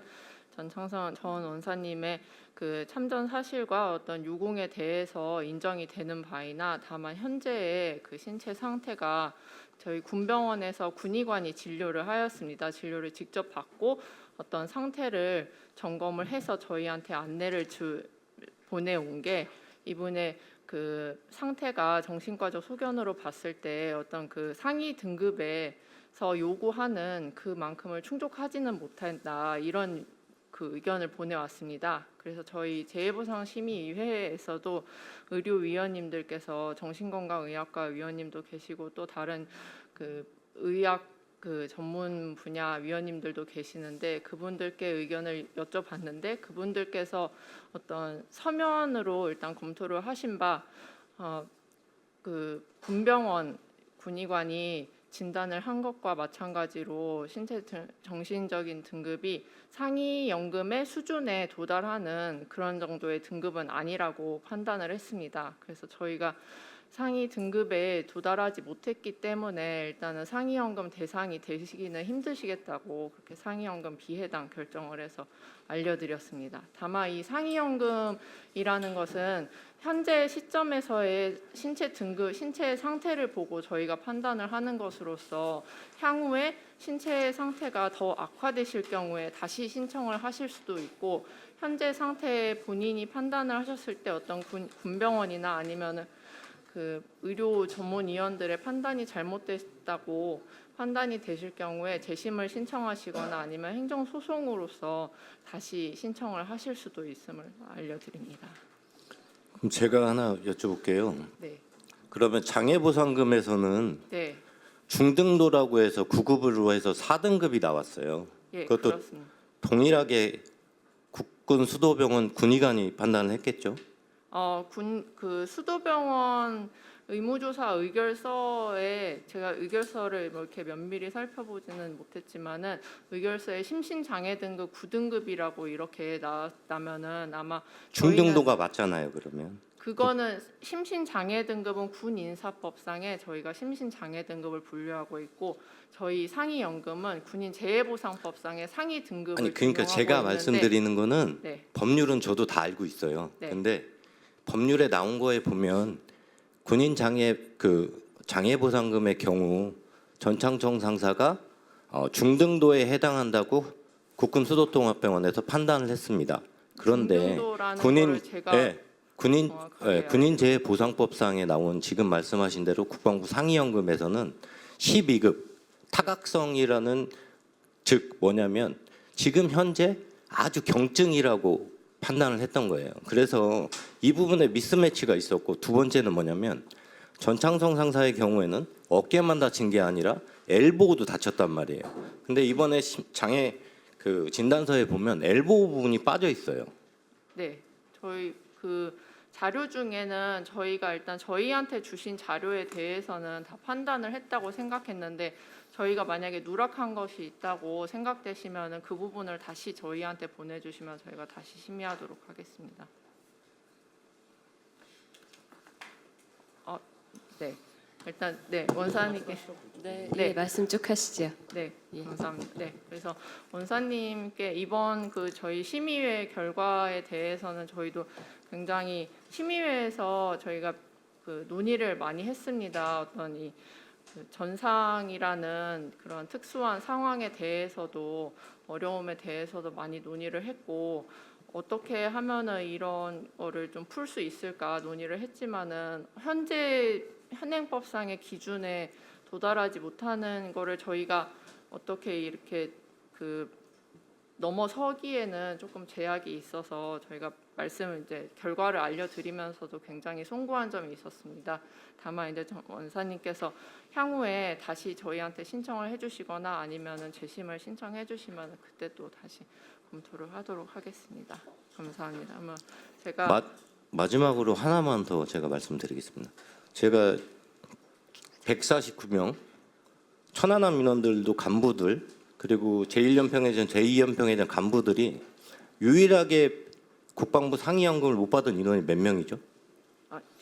전창성 전 원사님의 그 참전 사실과 어떤 유공에 대해서 인정이 되는 바이나 다만 현재의 그 신체 상태가 저희 군병원에서 군의관이 진료를 하였습니다. 진료를 직접 받고 어떤 상태를 점검을 해서 저희한테 안내를 보내온 게 이분의 그 상태가 정신과적 소견으로 봤을 때 어떤 그 상위 등급에서 요구하는 그만큼을 충족하지는 못한다 이런 그 의견을 보내왔습니다. 그래서 저희 재해보상심의위회에서도 의료위원님들께서 정신건강의학과 위원님도 계시고 또 다른 그 의학 그 전문 분야 위원님들도 계시는데 그분들께 의견을 여쭤봤는데 그분들께서 어떤 서면으로 일단 검토를 하신 바 그 군병원 군의관이 진단을 한 것과 마찬가지로 신체 정신적인 등급이 상위 연금의 수준에 도달하는 그런 정도의 등급은 아니라고 판단을 했습니다. 그래서 저희가 상위 등급에 도달하지 못했기 때문에 일단은 상위연금 대상이 되시기는 힘드시겠다고 그렇게 상위연금 비해당 결정을 해서 알려드렸습니다. 다만 이 상위연금이라는 것은 현재 시점에서의 신체 등급, 신체 상태를 보고 저희가 판단을 하는 것으로서 향후에 신체 상태가 더 악화되실 경우에 다시 신청을 하실 수도 있고 현재 상태에 본인이 판단을 하셨을 때 어떤 군병원이나 아니면은 그 의료 전문위원들의 판단이 잘못됐다고 판단이 되실 경우에 재심을 신청하시거나 아니면 행정소송으로서 다시 신청을 하실 수도 있음을 알려드립니다. 그럼 제가 하나 여쭤볼게요. 네. 그러면 장애보상금에서는 네. 중등도라고 해서 9급으로 해서 4등급이 나왔어요. 예, 그것도 그렇습니다. 동일하게 국군 수도병원 군의관이 판단을 했겠죠? 그 수도병원 의무조사 의결서에 제가 의결서를 뭐 이렇게 면밀히 살펴보지는 못했지만은 의결서에 심신장애 등급 9등급이라고 이렇게 나왔다면은 아마 중등도가 맞잖아요, 그러면. 그거는 심신장애 등급은 군인사법상에 저희가 심신장애 등급을 분류하고 있고 저희 상위연금은 군인재해보상법상의 상위 등급을 아니 그러니까 제가 있는데, 말씀드리는 거는 네. 법률은 저도 다 알고 있어요. 네. 근데 법률에 나온 거에 보면 군인 장애보상금의 경우 전창정 상사가 중등도에 해당한다고 국군 수도통합병원에서 판단을 했습니다. 그런데 군인재해보상법상에 나온 지금 말씀하신 대로 국방부 상위연금에서는 12급 타각성이라는 즉 뭐냐면 지금 현재 아주 경증이라고 판단을 했던 거예요. 그래서 이 부분에 미스매치가 있었고 두 번째는 뭐냐면 전창성 상사의 경우에는 어깨만 다친 게 아니라 엘보도 다쳤단 말이에요. 근데 이번에 장애 그 진단서에 보면 엘보 부분이 빠져 있어요. 네, 저희 그 자료 중에는 저희가 일단 저희한테 주신 자료에 대해서는 다 판단을 했다고 생각했는데 저희가 만약에 누락한 것이 있다고 생각되시면은 그 부분을 다시 저희한테 보내주시면 저희가 다시 심의하도록 하겠습니다. 네. 일단 네 원사님께 네, 네. 예, 말씀 쭉 하시죠. 네, 감사합니다. 네, 그래서 원사님께 이번 그 저희 심의회 결과에 대해서는 저희도 굉장히 심의회에서 저희가 그 논의를 많이 했습니다. 어떤 이 그 전상이라는 그런 특수한 상황에 대해서도 어려움에 대해서도 많이 논의를 했고 어떻게 하면은 이런 거를 좀 풀 수 있을까 논의를 했지만은 현재 현행법상의 기준에 도달하지 못하는 거를 저희가 어떻게 이렇게 그 넘어서기에는 조금 제약이 있어서 저희가 말씀을 이제 결과를 알려드리면서도 굉장히 송구한 점이 있었습니다. 다만 이제 원사님께서 향후에 다시 저희한테 신청을 해주시거나 아니면은 재심을 신청해주시면 그때 또 다시 검토를 하도록 하겠습니다. 감사합니다. 아마 제가 마지막으로 하나만 더 제가 말씀드리겠습니다. 제가 149명 천안함 민원들도 간부들 그리고 제1연평해전 제2연평해전 간부들이 유일하게 국방부 상위연금을 못 받은 인원이 몇 명이죠?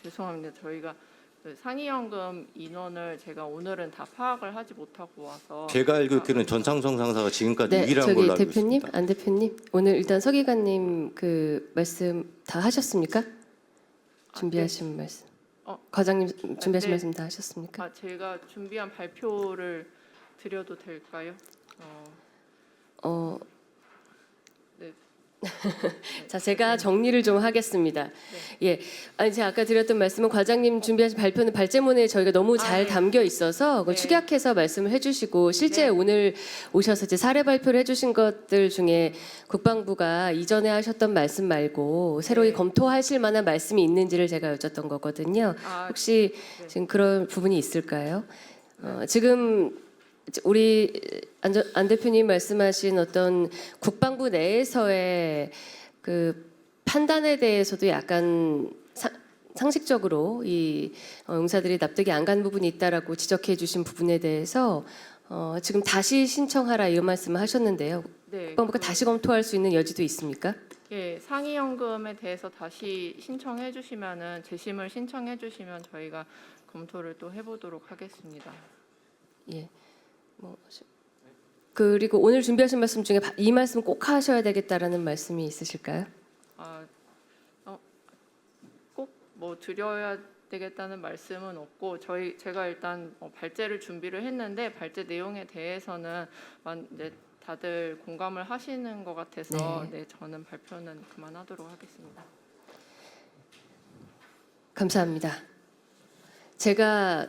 죄송합니다. 저희가 그 상위연금 인원을 제가 오늘은 다 파악을 하지 못하고 와서 제가 알고 있기로는 전창성 상사가 지금까지 네, 유일한 저기 걸로 알고 대표님, 있습니다. 안 대표님, 오늘 일단 서 기관님 그 말씀 다 하셨습니까? 준비하신 말씀. 과장님 준비하신 네. 말씀 다 하셨습니까? 제가 준비한 발표를 드려도 될까요? 네. 자, 제가 정리를 좀 하겠습니다. 예, 아니 제가 아까 드렸던 말씀은 과장님 준비하신 발표는 발제문에 저희가 너무 잘 담겨 있어서 그걸 축약해서 말씀을 해주시고 실제 오늘 오셔서 이제 사례 발표를 해주신 것들 중에 국방부가 이전에 하셨던 말씀 말고 새로이 검토하실 만한 말씀이 있는지를 제가 여쭸던 거거든요. 혹시 지금 그런 부분이 있을까요? 지금 우리 안 대표님 말씀하신 어떤 국방부 내에서의 그 판단에 대해서도 약간 상식적으로 이 용사들이 납득이 안 가는 부분이 있다라고 지적해 주신 부분에 대해서 지금 다시 신청하라 이런 말씀을 하셨는데요. 네, 국방부가 다시 검토할 수 있는 여지도 있습니까? 예, 상위연금에 대해서 다시 신청해 주시면은 재심을 신청해 주시면 저희가 검토를 또 해보도록 하겠습니다. 예. 그리고 오늘 준비하신 말씀 중에 이 말씀 꼭 하셔야 되겠다라는 말씀이 있으실까요? 꼭 뭐 드려야 되겠다는 말씀은 없고 제가 일단 발제를 준비를 했는데 발제 내용에 대해서는 이제 다들 공감을 하시는 것 같아서 네, 저는 발표는 그만하도록 하겠습니다. 감사합니다. 제가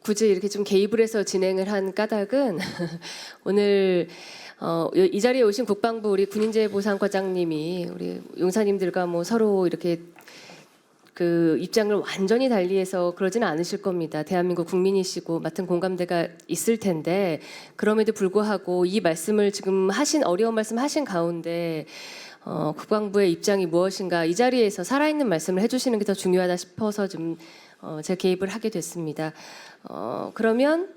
굳이 이렇게 좀 개입을 해서 진행을 한 까닭은 오늘 이 자리에 오신 국방부 우리 군인재보상과장님이 우리 용사님들과 뭐 서로 이렇게 그 입장을 완전히 달리해서 그러지는 않으실 겁니다. 대한민국 국민이시고 맡은 공감대가 있을 텐데 그럼에도 불구하고 이 말씀을 지금 어려운 말씀 하신 가운데 국방부의 입장이 무엇인가 이 자리에서 살아있는 말씀을 해주시는 게 더 중요하다 싶어서 좀 제가 개입을 하게 됐습니다. 그러면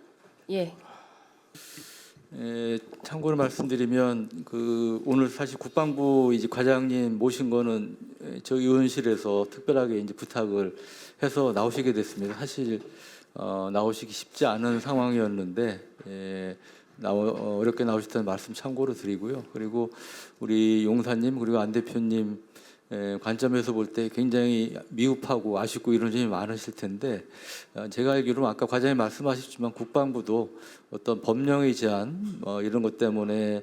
참고로 말씀드리면 그 오늘 사실 국방부 이제 과장님 모신 거는 저희 의원실에서 특별하게 이제 부탁을 해서 나오시게 됐습니다. 사실 나오시기 쉽지 않은 상황이었는데 어렵게 나오셨다는 말씀 참고로 드리고요. 그리고 우리 용사님 그리고 안 대표님 관점에서 볼 때 굉장히 미흡하고 아쉽고 이런 점이 많으실 텐데 제가 알기로는 아까 과장님 말씀하셨지만 국방부도 어떤 법령에 제한 이런 것 때문에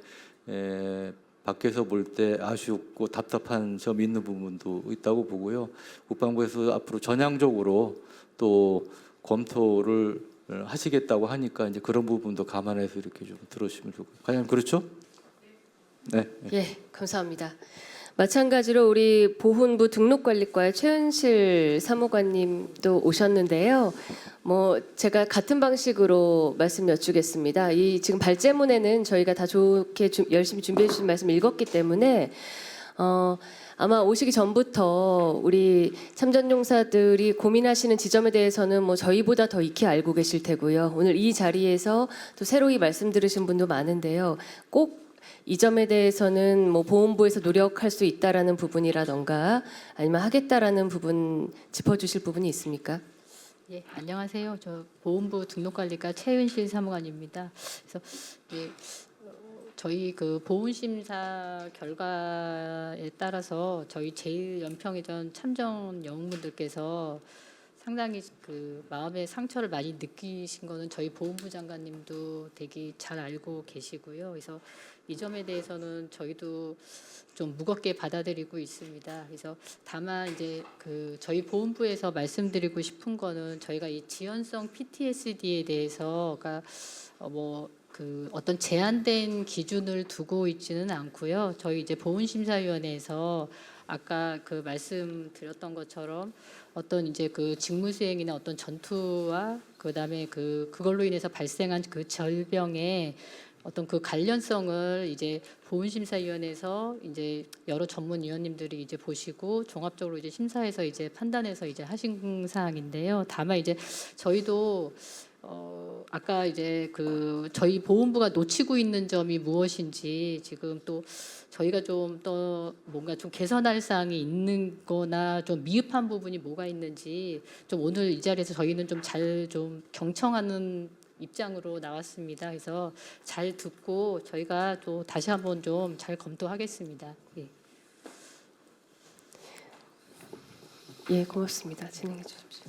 밖에서 볼 때 아쉽고 답답한 점이 있는 부분도 있다고 보고요. 국방부에서 앞으로 전향적으로 또 검토를 하시겠다고 하니까 이제 그런 부분도 감안해서 이렇게 좀 들어주시면 좋겠고요. 과장님 그렇죠? 네. 예, 감사합니다. 마찬가지로 우리 보훈부 등록관리과의 최은실 사무관님도 오셨는데요. 뭐 제가 같은 방식으로 말씀 여쭈겠습니다. 이 지금 발제문에는 저희가 다 좋게 열심히 준비해 주신 말씀 읽었기 때문에 아마 오시기 전부터 우리 참전용사들이 고민하시는 지점에 대해서는 뭐 저희보다 더 익히 알고 계실 테고요. 오늘 이 자리에서 또 새로이 말씀 들으신 분도 많은데요. 꼭 이 점에 대해서는 뭐 보훈부에서 노력할 수 있다라는 부분이라던가 아니면 하겠다라는 부분 짚어주실 부분이 있습니까? 예, 안녕하세요. 저 보훈부 등록관리과 최은실 사무관입니다. 그래서 예, 저희 그 보훈심사 결과에 따라서 저희 제1연평해전 참전 영웅분들께서 상당히 그 마음의 상처를 많이 느끼신 거는 저희 보훈부 장관님도 되게 잘 알고 계시고요. 그래서 이 점에 대해서는 저희도 좀 무겁게 받아들이고 있습니다. 그래서 다만 이제 그 저희 보훈부에서 말씀드리고 싶은 거는 저희가 이 지연성 PTSD에 대해서가 뭐 그 어떤 제한된 기준을 두고 있지는 않고요. 저희 이제 보훈심사위원회에서 아까 그 말씀드렸던 것처럼 어떤 이제 그 직무 수행이나 어떤 전투와 그다음에 그걸로 인해서 발생한 그 질병의 어떤 그 관련성을 이제 보훈심사위원회에서 이제 여러 전문위원님들이 이제 보시고 종합적으로 이제 심사해서 이제 판단해서 이제 하신 사항인데요. 다만 이제 저희도 아까 이제 그 저희 보훈부가 놓치고 있는 점이 무엇인지 지금 또 저희가 좀 더 뭔가 좀 개선할 사항이 있는 거나 좀 미흡한 부분이 뭐가 있는지 좀 오늘 이 자리에서 저희는 좀 잘 좀 경청하는 입장으로 나왔습니다. 그래서 잘 듣고 저희가 또 다시 한번 좀 잘 검토하겠습니다. 예. 예, 고맙습니다. 진행해 주십시오.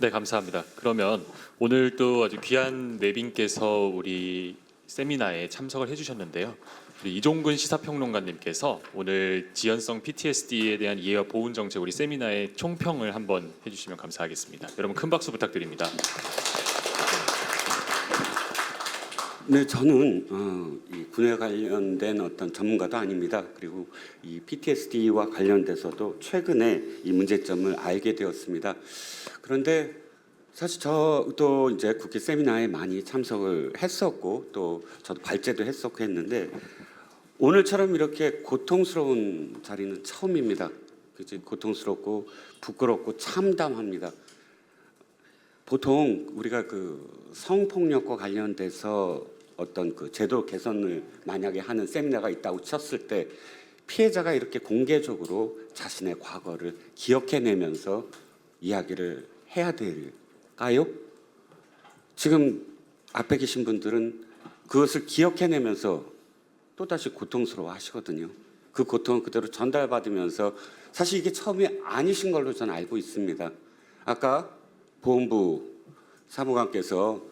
네, 감사합니다. 그러면 오늘 또 아주 귀한 내빈께서 우리 세미나에 참석을 해주셨는데요. 우리 이종근 시사평론가님께서 오늘 지연성 PTSD에 대한 이해와 보훈 정책 우리 세미나의 총평을 한번 해주시면 감사하겠습니다. 여러분 큰 박수 부탁드립니다. 네, 저는 이 군에 관련된 어떤 전문가도 아닙니다. 그리고 이 PTSD와 관련돼서도 최근에 이 문제점을 알게 되었습니다. 그런데 사실 저도 이제 국회 세미나에 많이 참석을 했었고 또 저도 발제도 했었고 했는데 오늘처럼 이렇게 고통스러운 자리는 처음입니다. 그치? 고통스럽고 부끄럽고 참담합니다. 보통 우리가 그 성폭력과 관련돼서 어떤 그 제도 개선을 만약에 하는 세미나가 있다고 쳤을 때 피해자가 이렇게 공개적으로 자신의 과거를 기억해내면서 이야기를 해야 될까요? 지금 앞에 계신 분들은 그것을 기억해내면서 또다시 고통스러워 하시거든요. 그 고통을 그대로 전달받으면서 사실 이게 처음이 아니신 걸로 저는 알고 있습니다. 아까 보훈부 사무관께서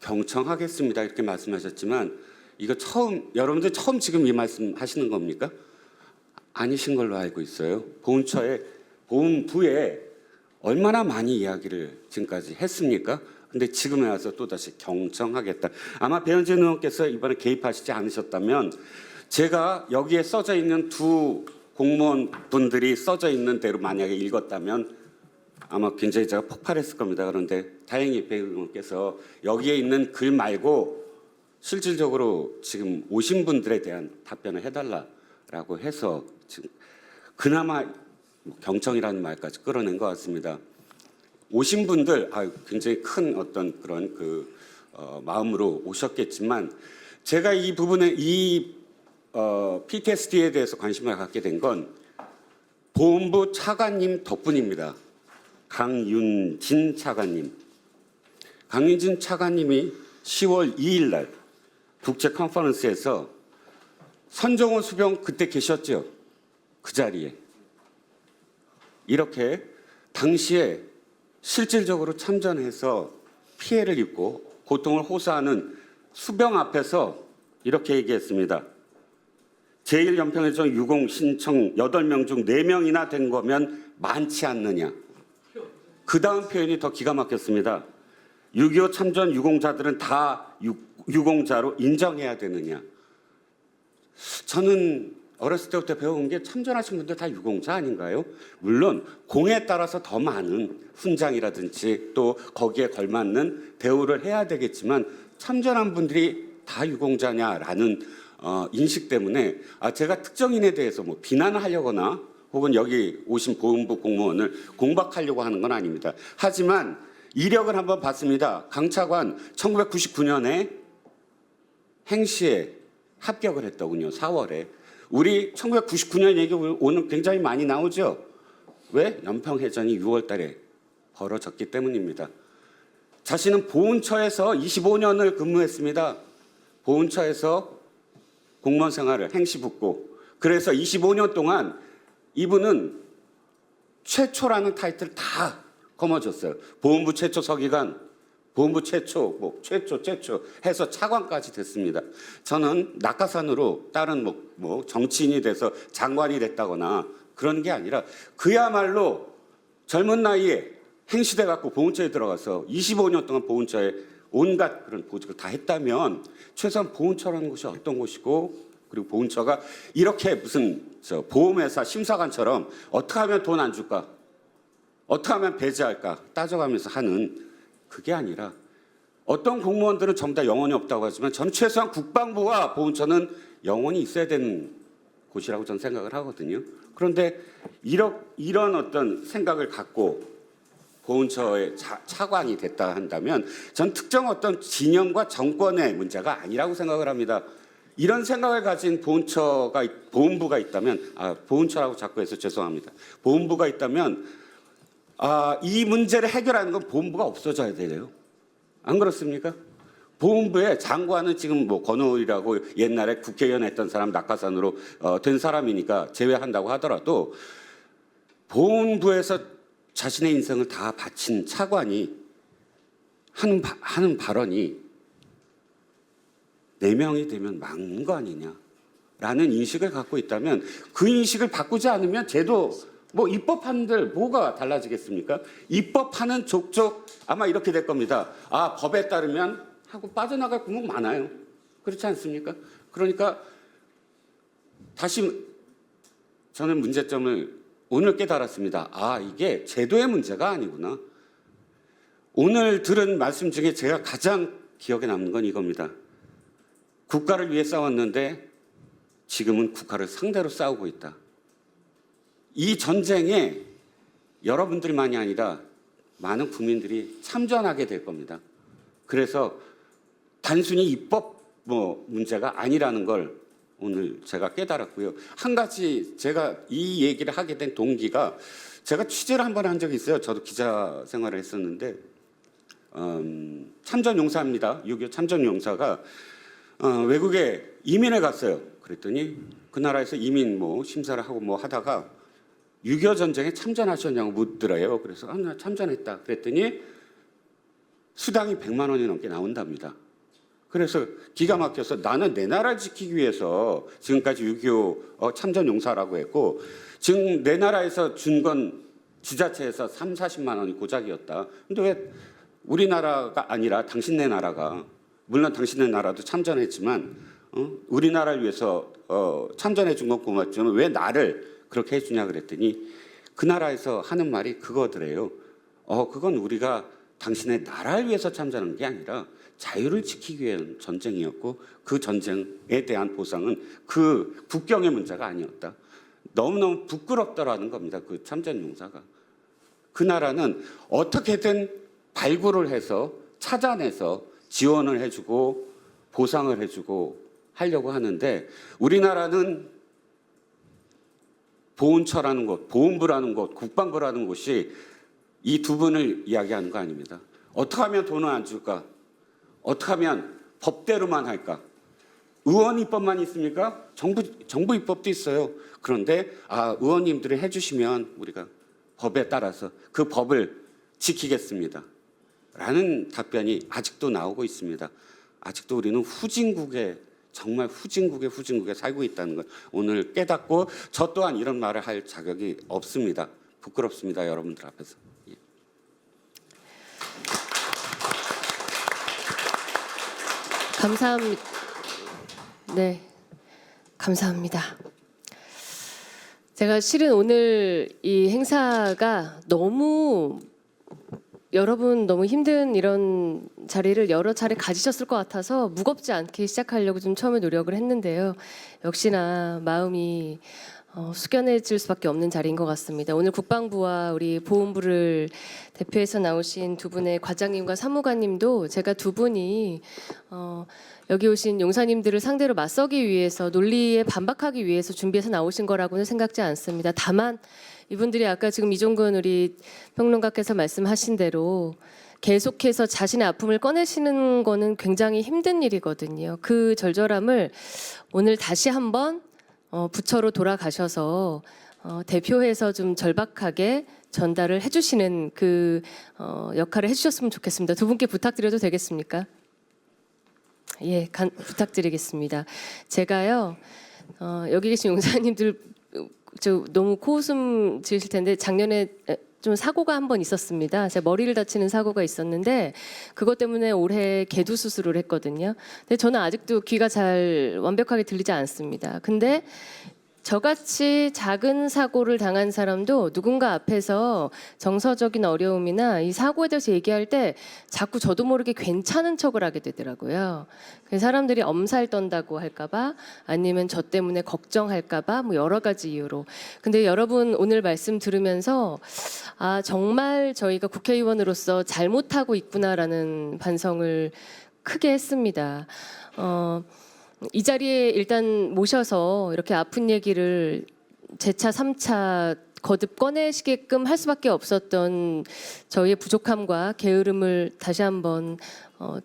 경청하겠습니다 이렇게 말씀하셨지만 이거 처음 여러분들 처음 지금 이 말씀 하시는 겁니까? 아니신 걸로 알고 있어요. 보훈부에 얼마나 많이 이야기를 지금까지 했습니까? 근데 지금에 와서 또다시 경청하겠다. 아마 배현진 의원께서 이번에 개입하시지 않으셨다면 제가 여기에 써져 있는 두 공무원분들이 써져 있는 대로 만약에 읽었다면 아마 굉장히 제가 폭발했을 겁니다. 그런데 다행히 배 의원께서 여기에 있는 글 말고 실질적으로 지금 오신 분들에 대한 답변을 해달라라고 해서 지금 그나마 경청이라는 말까지 끌어낸 것 같습니다. 오신 분들 굉장히 큰 어떤 그런 마음으로 오셨겠지만 제가 이 부분에 PTSD에 대해서 관심을 갖게 된 건 보훈부 차관님 덕분입니다. 강윤진 차관님. 강윤진 차관님이 10월 2일 날 국제 컨퍼런스에서 선정호 수병 그때 계셨죠? 그 자리에. 이렇게 당시에 실질적으로 참전해서 피해를 입고 고통을 호소하는 수병 앞에서 이렇게 얘기했습니다. 제1연평해전 유공 신청 8명 중 4명이나 된 거면 많지 않느냐. 그 다음 표현이 더 기가 막혔습니다. 6.25 참전 유공자들은 다 유공자로 인정해야 되느냐. 저는 어렸을 때부터 배운 게 참전하신 분들 다 유공자 아닌가요? 물론 공에 따라서 더 많은 훈장이라든지 또 거기에 걸맞는 대우를 해야 되겠지만 참전한 분들이 다 유공자냐라는 인식 때문에 제가 특정인에 대해서 뭐 비난을 하려거나 혹은 여기 오신 보훈부 공무원을 공박하려고 하는 건 아닙니다. 하지만 이력을 한번 봤습니다. 강 차관 1999년에 행시에 합격을 했더군요. 4월에. 우리 1999년 얘기 오늘 굉장히 많이 나오죠. 왜? 연평해전이 6월 달에 벌어졌기 때문입니다. 자신은 보훈처에서 25년을 근무했습니다. 보훈처에서 공무원 생활을 행시붙고, 그래서 25년 동안 이분은 최초라는 타이틀을 다 거머쥐었어요. 보훈부 최초 서기관, 보훈부 최초, 최초 해서 차관까지 됐습니다. 저는 낙하산으로 다른 정치인이 돼서 장관이 됐다거나 그런 게 아니라 그야말로 젊은 나이에 행시돼 갖고 보훈처에 들어가서 25년 동안 보훈처에 온갖 그런 보직을 다 했다면 최소한 보훈처라는 곳이 어떤 곳이고, 그리고 보훈처가 이렇게 무슨 보험회사 심사관처럼 어떻게 하면 돈 안 줄까, 어떻게 하면 배제할까 따져가면서 하는 그게 아니라, 어떤 공무원들은 전부 다 영혼이 없다고 하지만 저는 최소한 국방부와 보훈처는 영혼이 있어야 되는 곳이라고 저는 생각을 하거든요. 그런데 이런 어떤 생각을 갖고 보훈처의 차관이 됐다 한다면 전 특정 어떤 진영과 정권의 문제가 아니라고 생각을 합니다. 이런 생각을 가진 보훈부가 있다면, 보훈처라고 자꾸 해서 죄송합니다. 보훈부가 있다면 이 문제를 해결하는 건 보훈부가 없어져야 돼요. 안 그렇습니까? 보훈부의 장관은 지금 권오일이라고 옛날에 국회의원 했던 사람 낙하산으로 된 사람이니까 제외한다고 하더라도 보훈부에서 자신의 인생을 다 바친 차관이 하는 발언이 4명이 되면 막는 거 아니냐라는 인식을 갖고 있다면, 그 인식을 바꾸지 않으면 제도 입법한들 뭐가 달라지겠습니까? 입법하는 족족 아마 이렇게 될 겁니다. 법에 따르면 하고 빠져나갈 구멍 많아요. 그렇지 않습니까? 그러니까 다시 저는 문제점을 오늘 깨달았습니다. 이게 제도의 문제가 아니구나. 오늘 들은 말씀 중에 제가 가장 기억에 남는 건 이겁니다. 국가를 위해 싸웠는데 지금은 국가를 상대로 싸우고 있다. 이 전쟁에 여러분들만이 아니라 많은 국민들이 참전하게 될 겁니다. 그래서 단순히 입법 문제가 아니라는 걸 오늘 제가 깨달았고요. 한 가지 제가 이 얘기를 하게 된 동기가, 제가 취재를 한 번 한 적이 있어요. 저도 기자 생활을 했었는데 참전용사입니다. 6.25 참전용사가 외국에 이민을 갔어요. 그랬더니 그 나라에서 이민 심사를 하고 하다가 6.25 전쟁에 참전하셨냐고 묻더래요. 그래서 나 참전했다. 그랬더니 수당이 100만 원이 넘게 나온답니다. 그래서 기가 막혀서 나는 내 나라를 지키기 위해서 지금까지 6.25 참전용사라고 했고, 지금 내 나라에서 준 건 지자체에서 3, 40만 원이 고작이었다. 근데 왜 우리나라가 아니라 당신네 나라가, 물론 당신네 나라도 참전했지만 우리나라를 위해서 참전해 준 건 고맙지만 왜 나를 그렇게 해주냐 그랬더니 그 나라에서 하는 말이 그거더래요. 그건 우리가 당신의 나라를 위해서 참전한 게 아니라 자유를 지키기 위한 전쟁이었고, 그 전쟁에 대한 보상은 그 국경의 문제가 아니었다. 너무너무 부끄럽다라는 겁니다. 그 참전용사가. 그 나라는 어떻게든 발굴을 해서 찾아내서 지원을 해주고 보상을 해주고 하려고 하는데, 우리나라는 보훈처라는 곳, 보훈부라는 곳, 국방부라는 곳이 이 두 분을 이야기하는 거 아닙니다. 어떻게 하면 돈을 안 줄까? 어떻게 하면 법대로만 할까? 의원 입법만 있습니까? 정부 입법도 있어요. 그런데 의원님들이 해주시면 우리가 법에 따라서 그 법을 지키겠습니다. 라는 답변이 아직도 나오고 있습니다. 아직도 우리는 후진국에, 정말 후진국에 살고 있다는 걸 오늘 깨닫고, 저 또한 이런 말을 할 자격이 없습니다. 부끄럽습니다. 여러분들 앞에서. 감사합니다. 네, 감사합니다. 제가 실은 오늘 이 행사가 여러분 너무 힘든 이런 자리를 여러 차례 가지셨을 것 같아서 무겁지 않게 시작하려고 좀 처음에 노력을 했는데요. 역시나 마음이 숙연해질 수밖에 없는 자리인 것 같습니다. 오늘 국방부와 우리 보훈부를 대표해서 나오신 두 분의 과장님과 사무관님도 제가 두 분이 여기 오신 용사님들을 상대로 맞서기 위해서 논리에 반박하기 위해서 준비해서 나오신 거라고는 생각지 않습니다. 다만 이분들이 아까 지금 이종근 우리 평론가께서 말씀하신 대로 계속해서 자신의 아픔을 꺼내시는 거는 굉장히 힘든 일이거든요. 그 절절함을 오늘 다시 한번 부처로 돌아가셔서 대표해서 좀 절박하게 전달을 해주시는 그 역할을 해주셨으면 좋겠습니다. 두 분께 부탁드려도 되겠습니까? 예, 부탁드리겠습니다. 제가요 여기 계신 용사님들 너무 코웃음 지으실 텐데 작년에 좀 사고가 한 번 있었습니다. 제가 머리를 다치는 사고가 있었는데 그것 때문에 올해 개두 수술을 했거든요. 근데 저는 아직도 귀가 잘 완벽하게 들리지 않습니다. 근데 저같이 작은 사고를 당한 사람도 누군가 앞에서 정서적인 어려움이나 이 사고에 대해서 얘기할 때 자꾸 저도 모르게 괜찮은 척을 하게 되더라고요. 그래서 사람들이 엄살 떤다고 할까봐 아니면 저 때문에 걱정할까봐 뭐 여러 가지 이유로. 근데 여러분 오늘 말씀 들으면서 아 정말 저희가 국회의원으로서 잘못하고 있구나라는 반성을 크게 했습니다. 이 자리에 일단 모셔서 이렇게 아픈 얘기를 재차 3차 거듭 꺼내시게끔 할 수밖에 없었던 저희의 부족함과 게으름을 다시 한번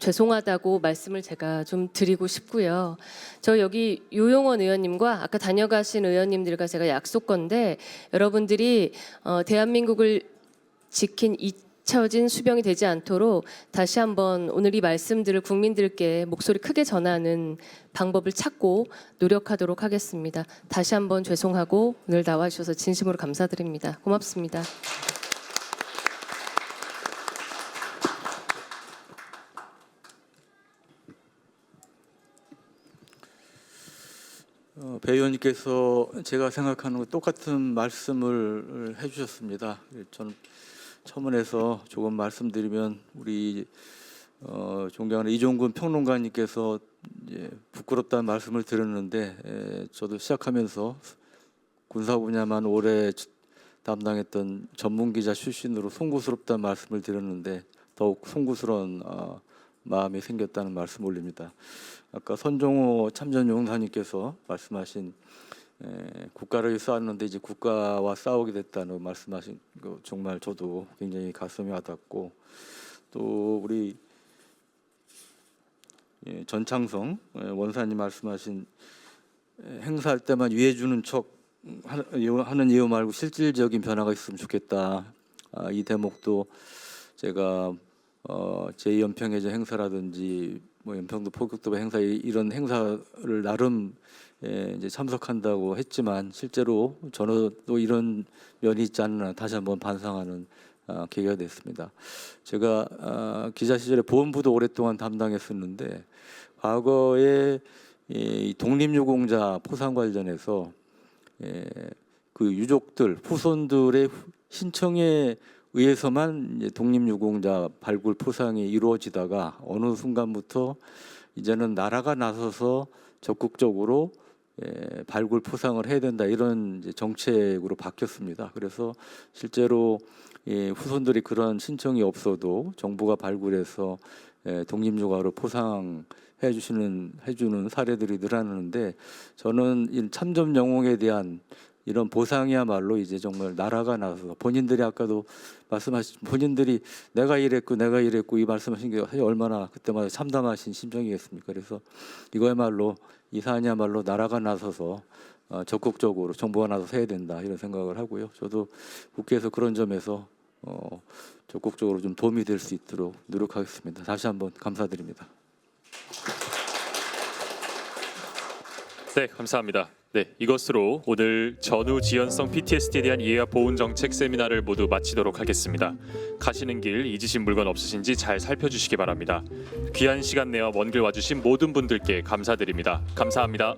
죄송하다고 말씀을 제가 좀 드리고 싶고요. 저 여기 유용원 의원님과 아까 다녀가신 의원님들과 제가 약속건데 여러분들이 대한민국을 지킨 잊혀진 수병이 되지 않도록 다시 한번 오늘 이 말씀들을 국민들께 목소리 크게 전하는 방법을 찾고 노력하도록 하겠습니다. 다시 한번 죄송하고 오늘 나와주셔서 진심으로 감사드립니다. 고맙습니다. 배 의원님께서 제가 생각하는 것 똑같은 말씀을 해주셨습니다. 저는 첨언해서 조금 말씀드리면 우리 존경하는 이종근 평론가님께서 이제 부끄럽다는 말씀을 드렸는데 저도 시작하면서 군사 분야만 오래 담당했던 전문 기자 출신으로 송구스럽다는 말씀을 드렸는데 더욱 송구스러운 마음이 생겼다는 말씀 올립니다. 아까 선종호 참전용사님께서 말씀하신 국가를 싸웠는데 이제 국가와 싸우게 됐다는 말씀하신 거 정말 저도 굉장히 가슴이 와닿고 또 우리 전창성 원사님 말씀하신 행사할 때만 위해 주는 척 하는 이유 말고 실질적인 변화가 있으면 좋겠다. 이 대목도 제가 제2연평해전 행사라든지 뭐 연평도 포격도 행사 이런 행사를 나름 이제 참석한다고 했지만 실제로 저는 또 이런 면이 있지 않나 다시 한번 반성하는 계기가 됐습니다. 제가 기자 시절에 보훈부도 오랫동안 담당했었는데 과거에 이 독립유공자 포상 관련해서 그 유족들 후손들의 신청에 의해서만 이제 독립유공자 발굴 포상이 이루어지다가 어느 순간부터 이제는 나라가 나서서 적극적으로 발굴 포상을 해야 된다 이런 이제 정책으로 바뀌었습니다. 그래서 실제로 후손들이 그런 신청이 없어도 정부가 발굴해서 독립유가로 포상해 주는 사례들이 늘어나는데 저는 이 참전 영웅에 대한 이런 보상이야말로 이제 정말 나라가 나서서 본인들이 아까도 말씀하신 본인들이 내가 이랬고 이 말씀하신 게 얼마나 그때마다 참담하신 심정이겠습니까? 그래서 이거야말로 이 사안이야말로 나라가 나서서 적극적으로 정부가 나서서 해야 된다 이런 생각을 하고요. 저도 국회에서 그런 점에서 적극적으로 좀 도움이 될 수 있도록 노력하겠습니다. 다시 한번 감사드립니다. 네, 감사합니다. 네, 이것으로 오늘 전후 지연성 PTSD에 대한 이해와 보훈 정책 세미나를 모두 마치도록 하겠습니다. 가시는 길 잊으신 물건 없으신지 잘 살펴주시기 바랍니다. 귀한 시간 내어 먼 길 와주신 모든 분들께 감사드립니다. 감사합니다.